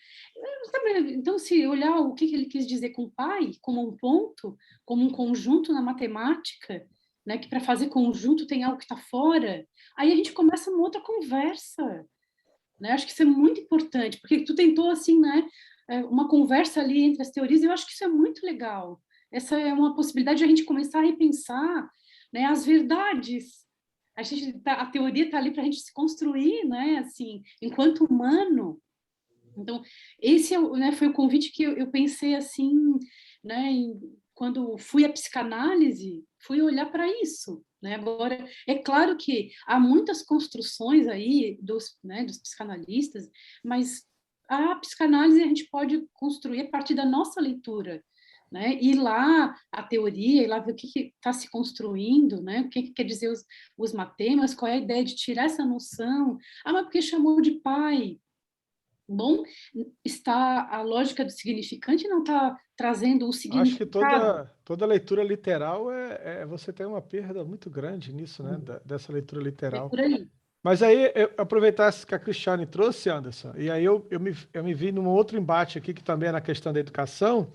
Então, se olhar o que ele quis dizer com pai, como um ponto, como um conjunto na matemática, né, que para fazer conjunto tem algo que está fora, aí a gente começa uma outra conversa. Né? Acho que isso é muito importante, porque tu tentou, assim, né, uma conversa ali entre as teorias, e eu acho que isso é muito legal. Essa é uma possibilidade de a gente começar a repensar, né, as verdades. A teoria está ali para a gente se construir, né, assim, enquanto humano. Então, esse né, foi o convite que eu pensei assim, né, quando fui à psicanálise, fui olhar para isso. Né? Agora, é claro que há muitas construções aí né, dos psicanalistas, mas a psicanálise a gente pode construir a partir da nossa leitura. Né? Ir lá a teoria, ir lá ver o que está se construindo, né? O que quer dizer os matemas, qual é a ideia de tirar essa noção. Ah, mas porque chamou de pai? Bom, está a lógica do significante não está trazendo o Acho que significado. toda leitura literal você tem uma perda muito grande nisso, né? Dessa leitura É literal. por aí. Mas aí, aproveitar isso que a Cristiane trouxe, Anderson, e aí eu me vi num outro embate aqui, que também é na questão da educação,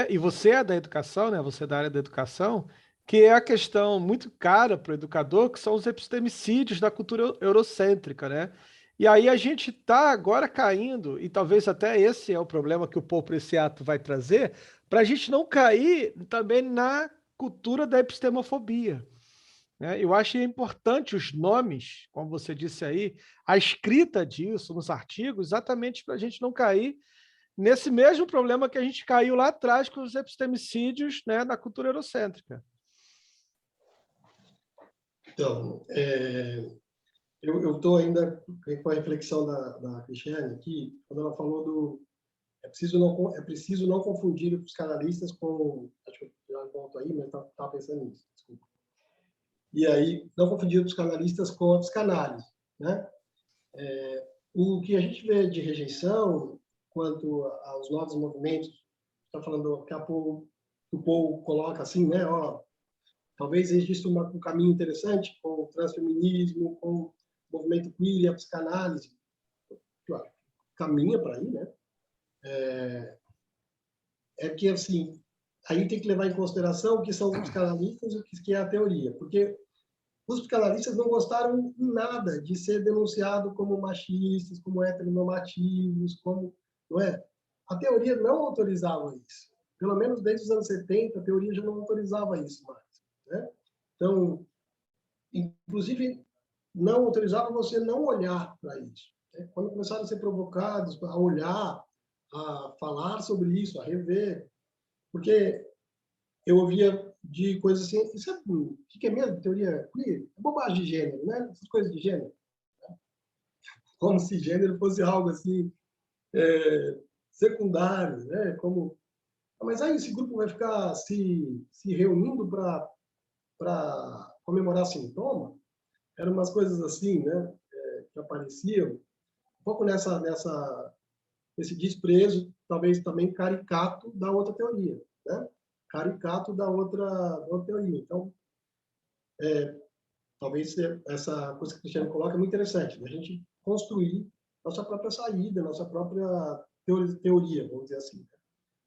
e você é da educação, né? Você é da área da educação, que é a questão muito cara para o educador, que são os epistemicídios da cultura eurocêntrica, né? E aí a gente está agora caindo, e talvez até esse é o problema que o Paul Preciato vai trazer, para a gente não cair também na cultura da epistemofobia. Né? Eu acho importante os nomes, como você disse aí, a escrita disso nos artigos, exatamente para a gente não cair nesse mesmo problema que a gente caiu lá atrás com os epistemicídios, né, na cultura eurocêntrica. Então, eu estou ainda com a reflexão da Cristiane aqui, quando ela falou é preciso não confundir os psicanalistas com, acho que eu já volto aí, mas estava pensando nisso, desculpa. E aí, não confundir os psicanalistas com a psicanálise, né? O que a gente vê de rejeição quanto aos novos movimentos, está falando que o Paul coloca assim, né? Ó, talvez exista um caminho interessante com o transfeminismo, com o movimento queer e a psicanálise, claro, caminha para aí, né? É que, assim, aí tem que levar em consideração o que são os psicanalistas e o que é a teoria, porque os psicanalistas não gostaram nada de ser denunciado como machistas, como heteronormativos, como, não é? A teoria não autorizava isso. Pelo menos desde os anos 70, a teoria já não autorizava isso mais, né? Então, inclusive, não autorizava você não olhar para isso. Né? Quando começaram a ser provocados a olhar, a falar sobre isso, a rever, porque eu ouvia de coisas assim, isso o que é mesmo teoria queer? É bobagem de gênero, né? Essas coisas de gênero. Como se gênero fosse algo assim, secundário, né? Como... Mas aí esse grupo vai ficar se reunindo para comemorar sintoma? Eram umas coisas assim, né? Que apareciam, um pouco nesse desprezo, talvez também caricato da outra teoria, né? Caricato da outra teoria. Então, talvez essa coisa que o Cristiano coloca é muito interessante, né? A gente construir nossa própria saída, nossa própria teoria, vamos dizer assim.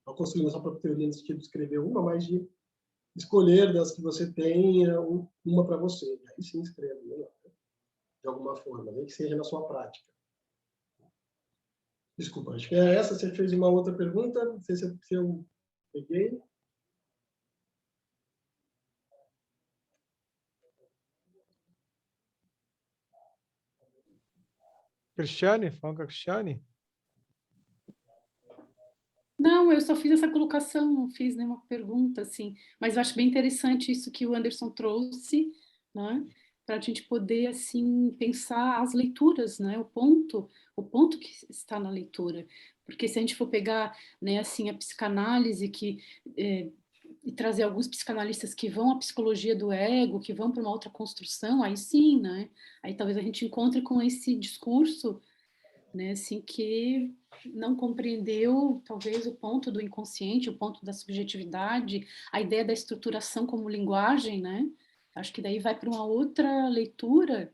Não construir nossa própria teoria no sentido de escrever uma, mas de escolher das que você tem uma para você. E aí sim escreve, né? De alguma forma, nem que seja na sua prática. Desculpa, acho que é essa. Você fez uma outra pergunta, não sei se eu peguei. Cristiane, fala com a Cristiane. Não, eu só fiz essa colocação, não fiz nenhuma pergunta, assim, mas eu acho bem interessante isso que o Anderson trouxe, né, para a gente poder, assim, pensar as leituras, né, o ponto que está na leitura, porque se a gente for pegar, né, assim, a psicanálise e trazer alguns psicanalistas que vão à psicologia do ego, que vão para uma outra construção, aí sim, né, aí talvez a gente encontre com esse discurso, né, assim, que não compreendeu, talvez, o ponto do inconsciente, o ponto da subjetividade, a ideia da estruturação como linguagem, né? Acho que daí vai para uma outra leitura.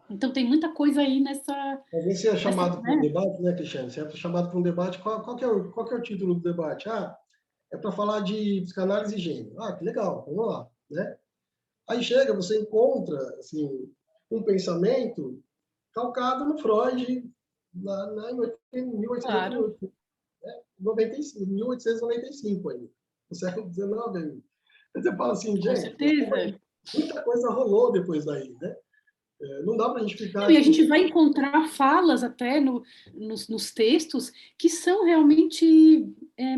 Então, tem muita coisa aí nessa... Talvez você é chamado para um né? debate, né, Cristiane? Você é chamado para um debate. Qual que é o título do debate? Ah, é para falar de psicanálise e gênero. Ah, que legal, vamos lá, né? Aí chega, você encontra, assim, um pensamento calcado no Freud, em 1895, Claro, né? 1895 ainda, no século XIX ainda. Você fala assim, com gente, certeza. muita coisa rolou depois daí, né? Não dá para a gente ficar... E a gente vai encontrar falas até nos textos que são realmente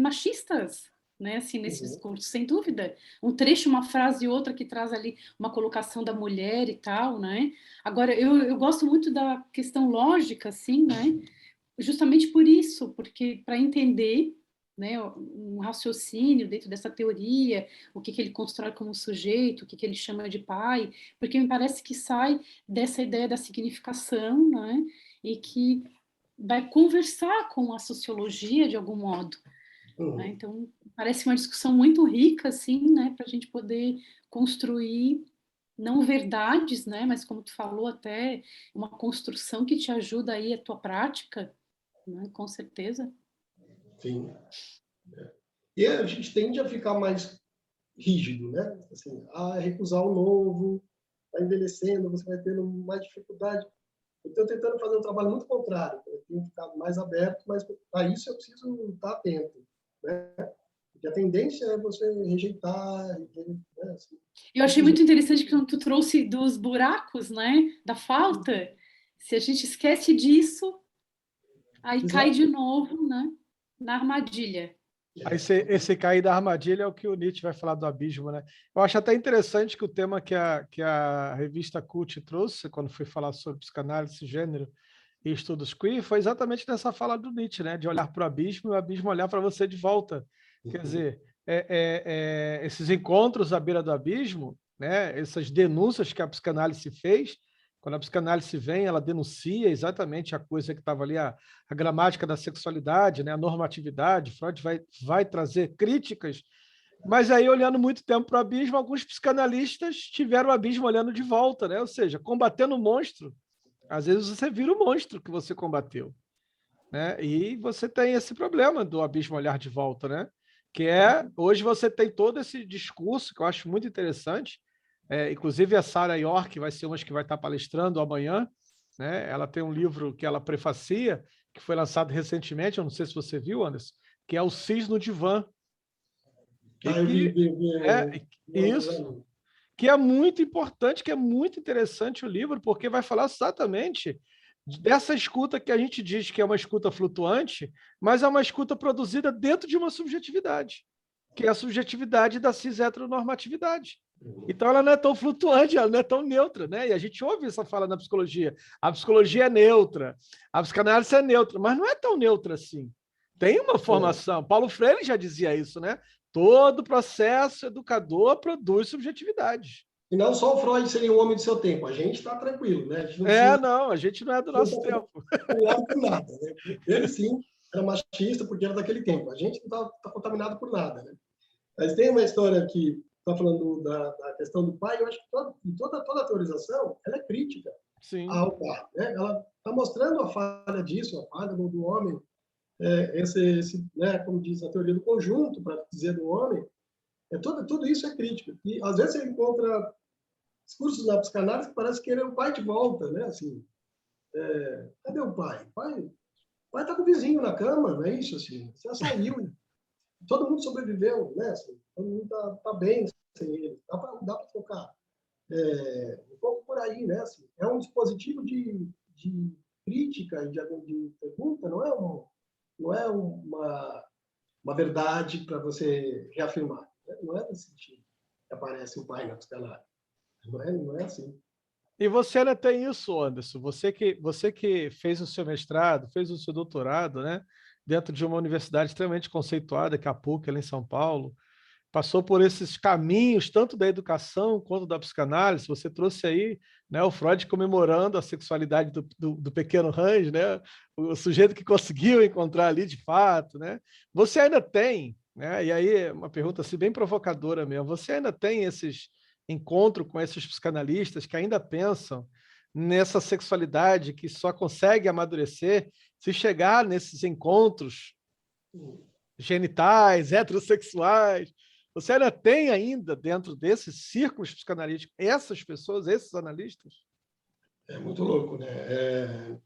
machistas, né? Assim, nesse discurso, sem dúvida. Um trecho, uma frase e outra que traz ali uma colocação da mulher e tal, né? Agora, eu gosto muito da questão lógica, assim, né? Justamente por isso, porque para entender, né, um raciocínio dentro dessa teoria, o que ele constrói como sujeito, o que ele chama de pai, porque me parece que sai dessa ideia da significação, né, e que vai conversar com a sociologia de algum modo. Né? Então, parece uma discussão muito rica, assim, né, para a gente poder construir não verdades, né, mas como tu falou, até uma construção que te ajuda aí a tua prática, né, com certeza. Sim. E a gente tende a ficar mais rígido, né? Assim, recusar o novo, vai envelhecendo, você vai tendo mais dificuldade. Eu estou tentando fazer um trabalho muito contrário, eu tenho que ficar mais aberto, mas para isso eu preciso estar atento, né? Porque a tendência é você rejeitar, né? Assim, eu achei muito interessante que tu trouxe dos buracos, né? Da falta. Se a gente esquece disso, aí exato. Cai de novo, né? Na armadilha. Aí esse cair da armadilha é o que o Nietzsche vai falar do abismo, né? Eu acho até interessante que o tema que a revista Cult trouxe, quando foi falar sobre psicanálise, gênero e estudos queer, foi exatamente nessa fala do Nietzsche, né? De olhar para o abismo e o abismo olhar para você de volta. Quer dizer, esses encontros à beira do abismo, né? Essas denúncias que a psicanálise fez, quando a psicanálise vem, ela denuncia exatamente a coisa que estava ali, a gramática da sexualidade, né? A normatividade. Freud vai trazer críticas, mas aí, olhando muito tempo para o abismo, alguns psicanalistas tiveram o abismo olhando de volta, né? Ou seja, combatendo o monstro. Às vezes você vira o monstro que você combateu, né? E você tem esse problema do abismo olhar de volta, né? Que hoje você tem todo esse discurso que eu acho muito interessante. Inclusive a Sarah York vai ser uma que vai estar palestrando amanhã, né? Ela tem um livro que ela prefacia, que foi lançado recentemente, eu não sei se você viu, Anderson, que é o Cis no Divã. Isso, que é muito importante, que é muito interessante o livro, porque vai falar exatamente dessa escuta que a gente diz que é uma escuta flutuante, mas é uma escuta produzida dentro de uma subjetividade, que é a subjetividade da cis-heteronormatividade. Então, ela não é tão flutuante, ela não é tão neutra, né? E a gente ouve essa fala na psicologia. A psicologia é neutra, a psicanálise é neutra, mas não é tão neutra assim. Tem uma formação. Paulo Freire já dizia isso, né? Todo processo educador produz subjetividade. E não só o Freud seria um homem do seu tempo, a gente está tranquilo, né? A gente não precisa... não, a gente não é do nosso tempo. Por nada, né? Ele sim era machista porque era daquele tempo, a gente não está contaminado por nada, né? Mas tem uma história que está falando da questão do pai, eu acho que toda a teorização ela é crítica ao pai, né? Ela está mostrando a falha disso, a falha do homem, né, como diz a teoria do conjunto, para dizer do homem, tudo isso é crítica. E às vezes você encontra discursos na psicanálise que parece querer o pai de volta, né? Assim, cadê o pai? O pai está com o vizinho na cama, não é isso? Assim, você já saiu, todo mundo sobreviveu, né? Assim, todo mundo tá bem sem ele, dá para trocar. Um pouco por aí, né? Assim, é um dispositivo de crítica, de pergunta, não é uma verdade para você reafirmar. Né? Não é nesse sentido que aparece o pai na psicanálise. Não é assim. E você ainda tem isso, Anderson. Você que fez o seu mestrado, fez o seu doutorado, né? Dentro de uma universidade extremamente conceituada, que é a PUC, ali em São Paulo, passou por esses caminhos, tanto da educação quanto da psicanálise. Você trouxe aí, né, o Freud comemorando a sexualidade do pequeno Hans, né? O sujeito que conseguiu encontrar ali de fato, né? Você ainda tem, né? E aí uma pergunta assim, bem provocadora mesmo, você ainda tem esses encontros com esses psicanalistas que ainda pensam nessa sexualidade que só consegue amadurecer se chegar nesses encontros genitais, heterossexuais? Você ainda tem ainda dentro desses círculos psicanalíticos essas pessoas, esses analistas? É muito louco, né?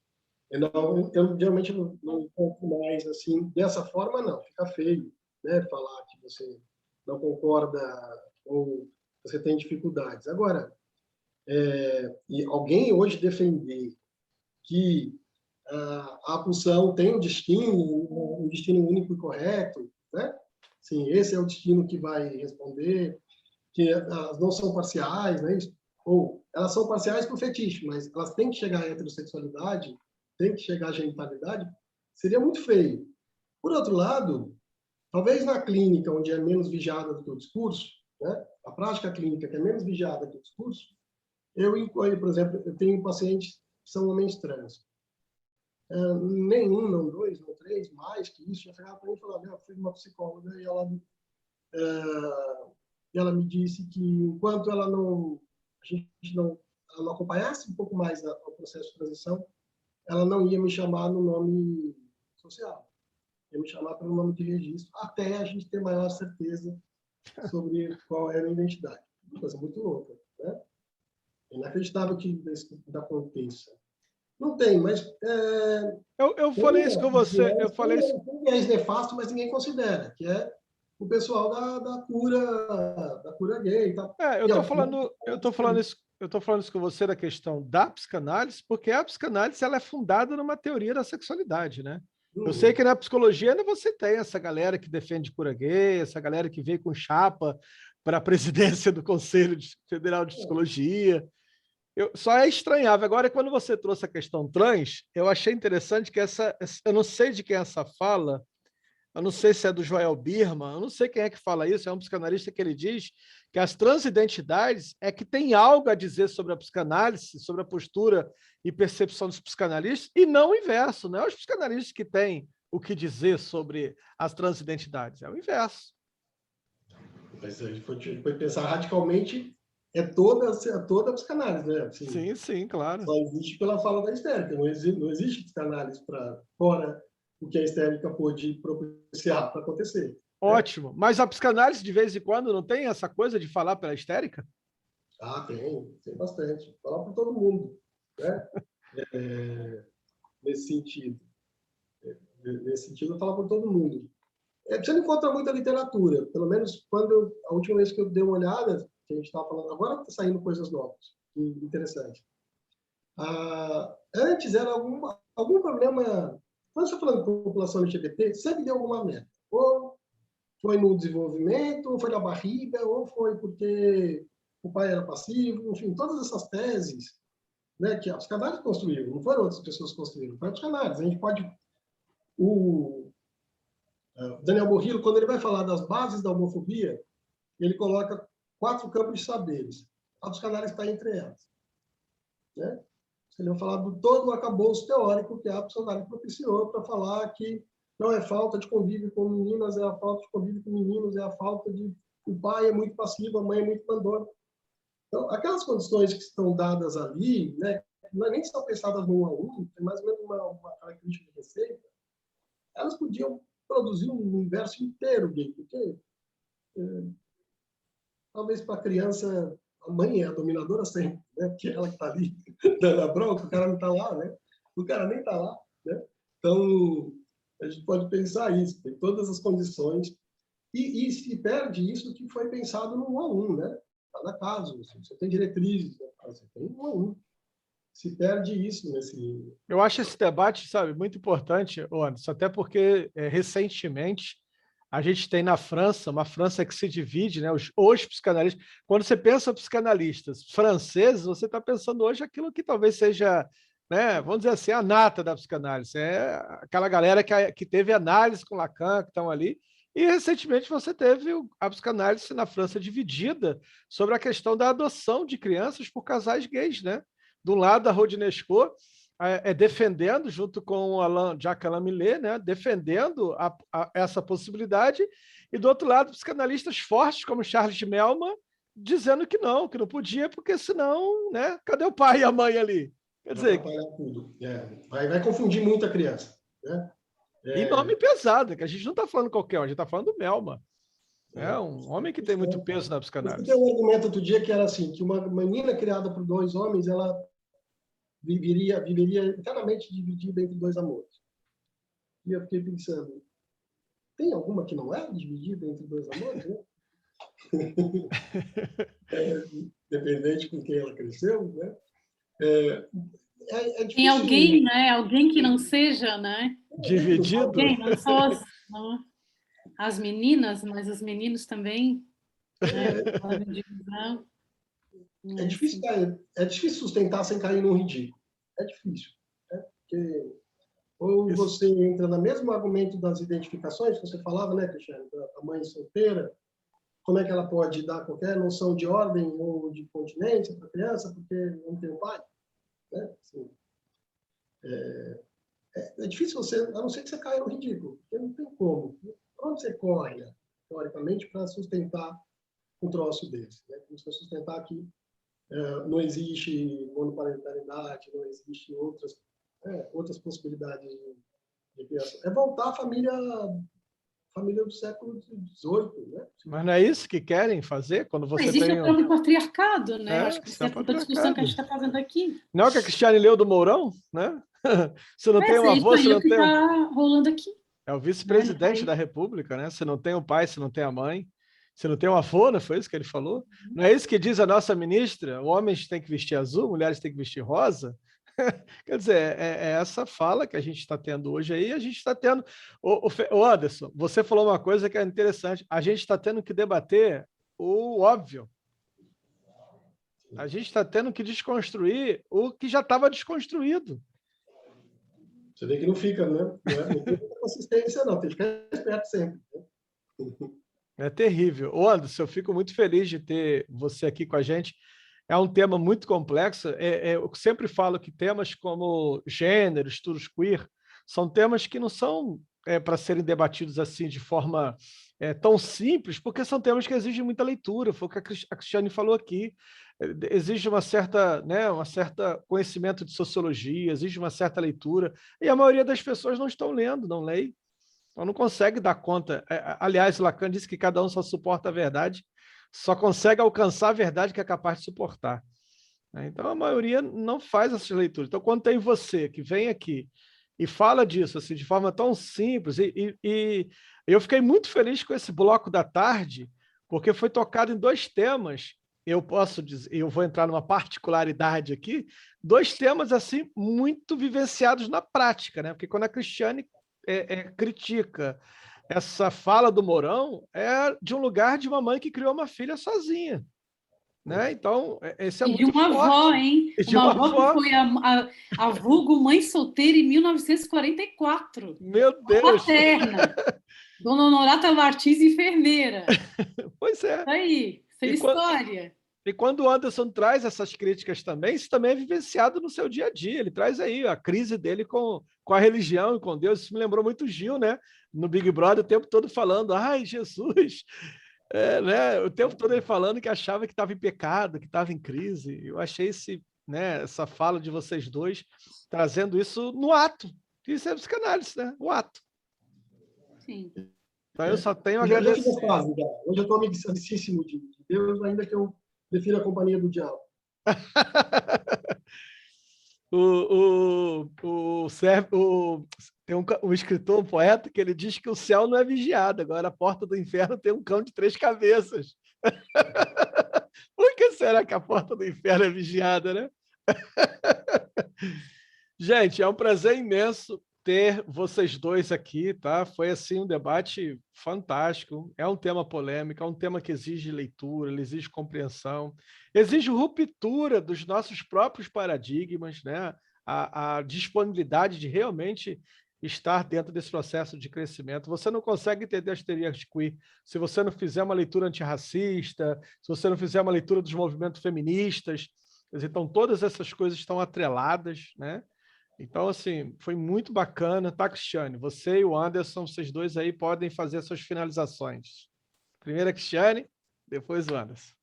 Eu geralmente não encontro mais assim, dessa forma não, fica feio, né? Falar que você não concorda ou você tem dificuldades. Agora, E alguém hoje defender que a pulsão tem um destino único e correto, né? Sim, esse é o destino que vai responder, que elas não são parciais, né? Ou elas são parciais para o fetiche, mas elas têm que chegar à heterossexualidade, têm que chegar à genitalidade, seria muito feio. Por outro lado, talvez na clínica, onde é menos vigiada do que o discurso, né? A prática clínica, que é menos vigiada do que o discurso, por exemplo, eu tenho pacientes que são homens trans. Nenhum, não dois, não três, mais que isso, já chegava para mim e falava, eu fui uma psicóloga e ela me disse que enquanto ela não acompanhasse um pouco mais o processo de transição, ela não ia me chamar no nome social, ia me chamar pelo nome de registro, até a gente ter maior certeza sobre qual era a identidade. Uma coisa muito louca, né? É inacreditável que isso aconteça. Não tem, mas... Eu falei isso com você. Eu falei isso. Tem um viés nefasto, mas ninguém considera, que é o pessoal da cura gay. Tá? Eu tô falando isso com você da questão da psicanálise, porque a psicanálise ela é fundada numa teoria da sexualidade, né? Eu sei que na psicologia ainda você tem essa galera que defende cura gay, essa galera que veio com chapa para a presidência do Conselho Federal de Psicologia. Só é estranhável. Agora, quando você trouxe a questão trans, eu achei interessante que eu não sei de quem é essa fala, eu não sei se é do Joel Birman, eu não sei quem é que fala isso, é um psicanalista que ele diz que as transidentidades é que tem algo a dizer sobre a psicanálise, sobre a postura e percepção dos psicanalistas, e não o inverso, não é os psicanalistas que têm o que dizer sobre as transidentidades, é o inverso. Mas a gente foi pensar radicalmente, é toda a psicanálise, né? Assim, sim, claro. Só existe pela fala da histérica, não existe psicanálise para fora o que a histérica pôde propiciar para acontecer. Ótimo. Né? Mas a psicanálise, de vez em quando, não tem essa coisa de falar pela histérica? Tem bastante. Fala para todo mundo, né? Nesse sentido. Nesse sentido, fala para todo mundo. Você não encontra muita literatura, pelo menos a última vez que eu dei uma olhada, que a gente estava falando, agora está saindo coisas novas, interessante. Antes era algum problema. Quando você está falando de população LGBT, sempre deu alguma merda. Ou foi no desenvolvimento, ou foi na barriga, ou foi porque o pai era passivo, enfim, todas essas teses, né, que a psicanálise construiu, não foram outras pessoas que construíram, foi a psicanálise. A gente pode... O Daniel Bourrillo, quando ele vai falar das bases da homofobia, ele coloca 4 campos de saberes. A psicanálise está entre elas. Né? Ele vai falar do todo o arcabouço teórico que a psicanálise propiciou para falar que não é falta de convívio com meninas, é a falta de convívio com meninos, é a falta de... O pai é muito passivo, a mãe é muito mandona. Então, aquelas condições que estão dadas ali, né, não é nem que estão pensadas no 1 a 1, tem mais ou menos uma característica de receita, elas podiam produzir um universo inteiro gay, porque talvez para a criança a mãe é a dominadora sempre, né? Porque ela que está ali dando a bronca, o cara não está lá, né? O cara nem está lá, né? Então, a gente pode pensar isso, tem todas as condições, e se perde isso que foi pensado no 1 a 1, né? Cada caso, você tem diretrizes, né? Você tem 1 a 1. Se perde isso nesse... Eu acho esse debate, sabe, muito importante, Anderson, até porque recentemente a gente tem na França, uma França que se divide, né? Os psicanalistas. Quando você pensa em psicanalistas franceses, você está pensando hoje aquilo que talvez seja, né, vamos dizer assim, a nata da psicanálise. É aquela galera que teve análise com Lacan, que estão ali. E recentemente você teve a psicanálise na França dividida sobre a questão da adoção de crianças por casais gays, né? De um lado, a Rodinesco defendendo, junto com o Jacques Alain Millet, né, defendendo essa possibilidade, e do outro lado, psicanalistas fortes, como Charles Melman, dizendo que não podia, porque senão, né, cadê o pai e a mãe ali? Quer dizer... Tudo. Vai confundir muito a criança. Né? E nome pesado, que a gente não está falando qualquer um, a gente está falando do Melman. É um homem que tem muito peso na psicanálise. Tem um argumento outro dia que era assim, que uma menina criada por 2 homens, ela viveria inteiramente dividida entre 2 amores. E eu fiquei pensando, tem alguma que não é dividida entre 2 amores? Né? Dependente com quem ela cresceu, né? É Tem difícil. alguém, né? Alguém que não seja, né? Dividido. Alguém, não só as meninas, mas os meninos também, né? Divisão. É difícil sustentar sem cair no ridículo. É difícil. Né? Porque ou você entra no mesmo argumento das identificações que você falava, né, Cristiano? A mãe solteira, como é que ela pode dar qualquer noção de ordem ou de continência para a criança porque não tem o pai? Né? Assim, é difícil você, a não ser que você caia no ridículo, porque não tem como. Para onde você corre, né, teoricamente, para sustentar um troço desse? Né? Como você sustentar que não existe monoparentalidade, não existe outras possibilidades de criação. É voltar à família do século XVIII, né? Mas não é isso que querem fazer quando você Existe tem... o próprio patriarcado, né? Acho que isso isso é toda a discussão que a gente está fazendo aqui. Não é o que a Cristiane leu do Mourão, né? Se não tem um avô, isso se aí não o que tem está rolando aqui. É o vice-presidente da República, né? Se não tem o pai, se não tem a mãe, se não tem o avô, não foi isso que ele falou? Não é isso que diz a nossa ministra? Homens têm que vestir azul, mulheres têm que vestir rosa? Quer dizer, é essa fala que a gente está tendo hoje aí, a gente está tendo... Ô Anderson, você falou uma coisa que é interessante, a gente está tendo que debater o óbvio. A gente está tendo que desconstruir o que já estava desconstruído. Você vê que não fica, né? Não tem muita consistência, não. Tem que ficar esperto sempre. Né? É terrível. Ô Anderson, eu fico muito feliz de ter você aqui com a gente. É um tema muito complexo. Eu sempre falo que temas como gênero, estudos queer, são temas que não são para serem debatidos assim de forma tão simples, porque são temas que exigem muita leitura. Foi o que a Cristiane falou aqui. Exige uma certa conhecimento de sociologia, exige uma certa leitura, e a maioria das pessoas não estão lendo, não leem. Então não consegue dar conta. Aliás, Lacan disse que cada um só suporta a verdade, só consegue alcançar a verdade que é capaz de suportar. Então a maioria não faz essas leituras. Então quando tem você que vem aqui e fala disso assim de forma tão simples, e eu fiquei muito feliz com esse bloco da tarde, porque foi tocado em dois temas. Eu posso dizer, eu vou entrar numa particularidade aqui, dois temas assim muito vivenciados na prática, né? Porque quando a Cristiane critica essa fala do Mourão, é de um lugar de uma mãe que criou uma filha sozinha. Né? Então, esse é E de muito uma forte. avó, hein? E de Uma uma avó que foi a vulgo mãe solteira em 1944. Meu Deus! Paterna. Dona Honorata Martins, enfermeira. Pois é. Isso aí, isso é história. E quando o Anderson traz essas críticas também, isso também é vivenciado no seu dia a dia. Ele traz aí a crise dele com a religião e com Deus. Isso me lembrou muito o Gil, né? No Big Brother, o tempo todo falando, ai, Jesus... né? O tempo todo ele falando que achava que estava em pecado, que estava em crise. Eu achei essa fala de vocês dois trazendo isso no ato. Isso é psicanálise, né? O ato. Sim. Então eu só tenho a Já agradecer. tive a fase, já. Hoje eu estou amicíssimo de Deus, ainda que eu prefiro a companhia do diabo. Tem um escritor, um poeta, que ele diz que o céu não é vigiado, agora a porta do inferno tem um cão de 3 cabeças. Por que será que a porta do inferno é vigiada, né? Gente, é um prazer imenso ter vocês dois aqui, tá? Foi assim um debate fantástico. É um tema polêmico, é um tema que exige leitura, ele exige compreensão, exige ruptura dos nossos próprios paradigmas, né? A disponibilidade de realmente estar dentro desse processo de crescimento. Você não consegue entender as teorias queer se você não fizer uma leitura antirracista, se você não fizer uma leitura dos movimentos feministas. Então, todas essas coisas estão atreladas, né? Então, assim, foi muito bacana, tá, Cristiane? Você e o Anderson, vocês dois aí podem fazer suas finalizações. Primeiro a Cristiane, depois o Anderson.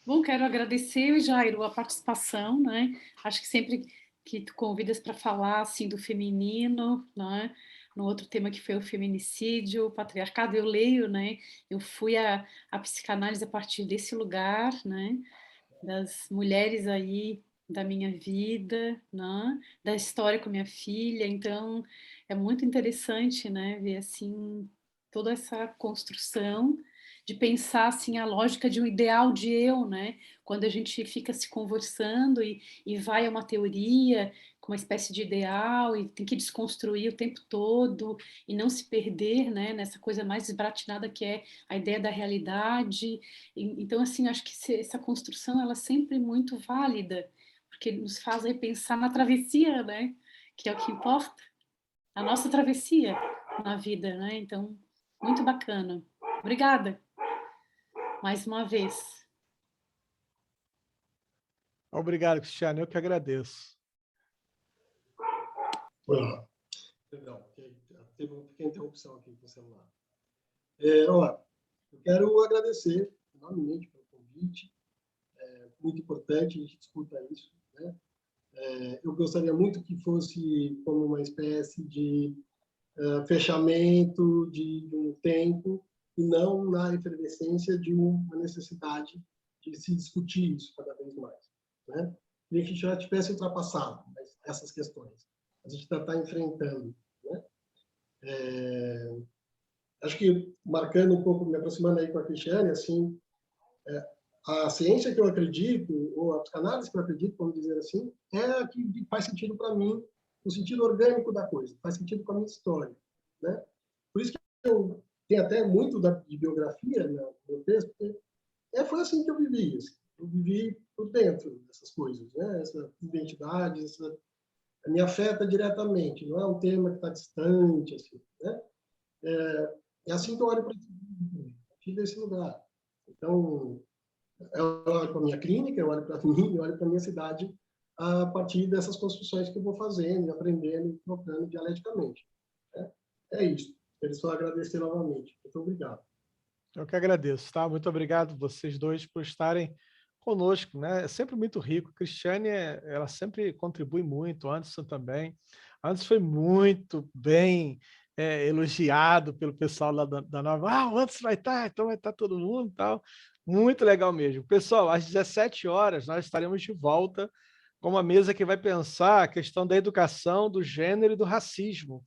Bom, quero agradecer, Jairo, a participação, né? Acho que sempre que tu convidas para falar, assim, do feminino, né? No outro tema que foi o feminicídio, o patriarcado, eu leio, né? Eu fui a psicanálise a partir desse lugar, né? Das mulheres aí da minha vida, né? Da história com minha filha, então é muito interessante, né? Ver assim toda essa construção de pensar assim a lógica de um ideal de eu, né? Quando a gente fica se conversando e vai a uma teoria com uma espécie de ideal e tem que desconstruir o tempo todo e não se perder, né, nessa coisa mais desbaratinada que é a ideia da realidade. Então, assim, acho que essa construção ela é sempre muito válida, porque nos faz repensar na travessia, né? Que é o que importa, a nossa travessia na vida, né? Então, muito bacana. Obrigada, mais uma vez. Obrigado, Cristiane. Eu que agradeço. Legal. Teve uma pequena interrupção aqui com o celular. Eu quero agradecer enormemente pelo convite. É muito importante, a gente escuta isso, né? Eu gostaria muito que fosse como uma espécie de fechamento de um tempo e não na efervescência de uma necessidade de se discutir isso cada vez mais, né? E a gente já tivesse ultrapassado essas questões. A gente está enfrentando, né? Acho que, marcando um pouco, me aproximando aí com a Cristiane, assim, a ciência que eu acredito, ou a psicanálise que eu acredito, vamos dizer assim, é a que faz sentido para mim, no sentido orgânico da coisa, faz sentido com a minha história, né? Por isso que eu tenho até muito de biografia no meu texto, porque foi assim que eu vivi. Assim. Eu vivi por dentro dessas coisas, né? Essa identidade, me afeta diretamente, não é um tema que está distante, assim, né? É assim que eu olho para aqui desse lugar. Então, eu olho para a minha clínica, eu olho para mim, eu olho para a minha cidade a partir dessas construções que eu vou fazendo, aprendendo, trocando dialeticamente. Né? É isso. Quero só agradecer novamente. Muito obrigado. Eu que agradeço, tá? Muito obrigado vocês dois por estarem conosco, né? É sempre muito rico. Cristiane, ela sempre contribui muito, Anderson também. Anderson foi muito bem elogiado pelo pessoal lá da Nova. Ah, o Anderson vai estar, então vai estar todo mundo e tal. Muito legal mesmo. Pessoal, às 17 horas nós estaremos de volta com uma mesa que vai pensar a questão da educação, do gênero e do racismo,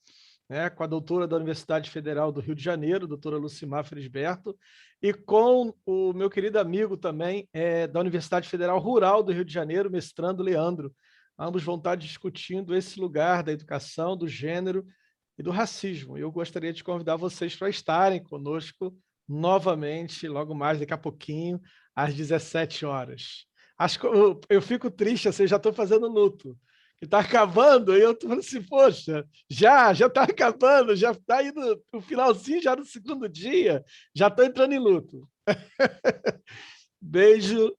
né, com a doutora da Universidade Federal do Rio de Janeiro, doutora Lucimar Felisberto, e com o meu querido amigo também da Universidade Federal Rural do Rio de Janeiro, mestrando Leandro. Ambos vão estar discutindo esse lugar da educação, do gênero e do racismo. Eu gostaria de convidar vocês para estarem conosco novamente, logo mais, daqui a pouquinho, às 17 horas. Acho que eu fico triste, assim, já estou fazendo luto. Que está acabando, e eu estou falando assim, poxa, já está acabando, já está indo o finalzinho já no segundo dia, já estou entrando em luto. Beijo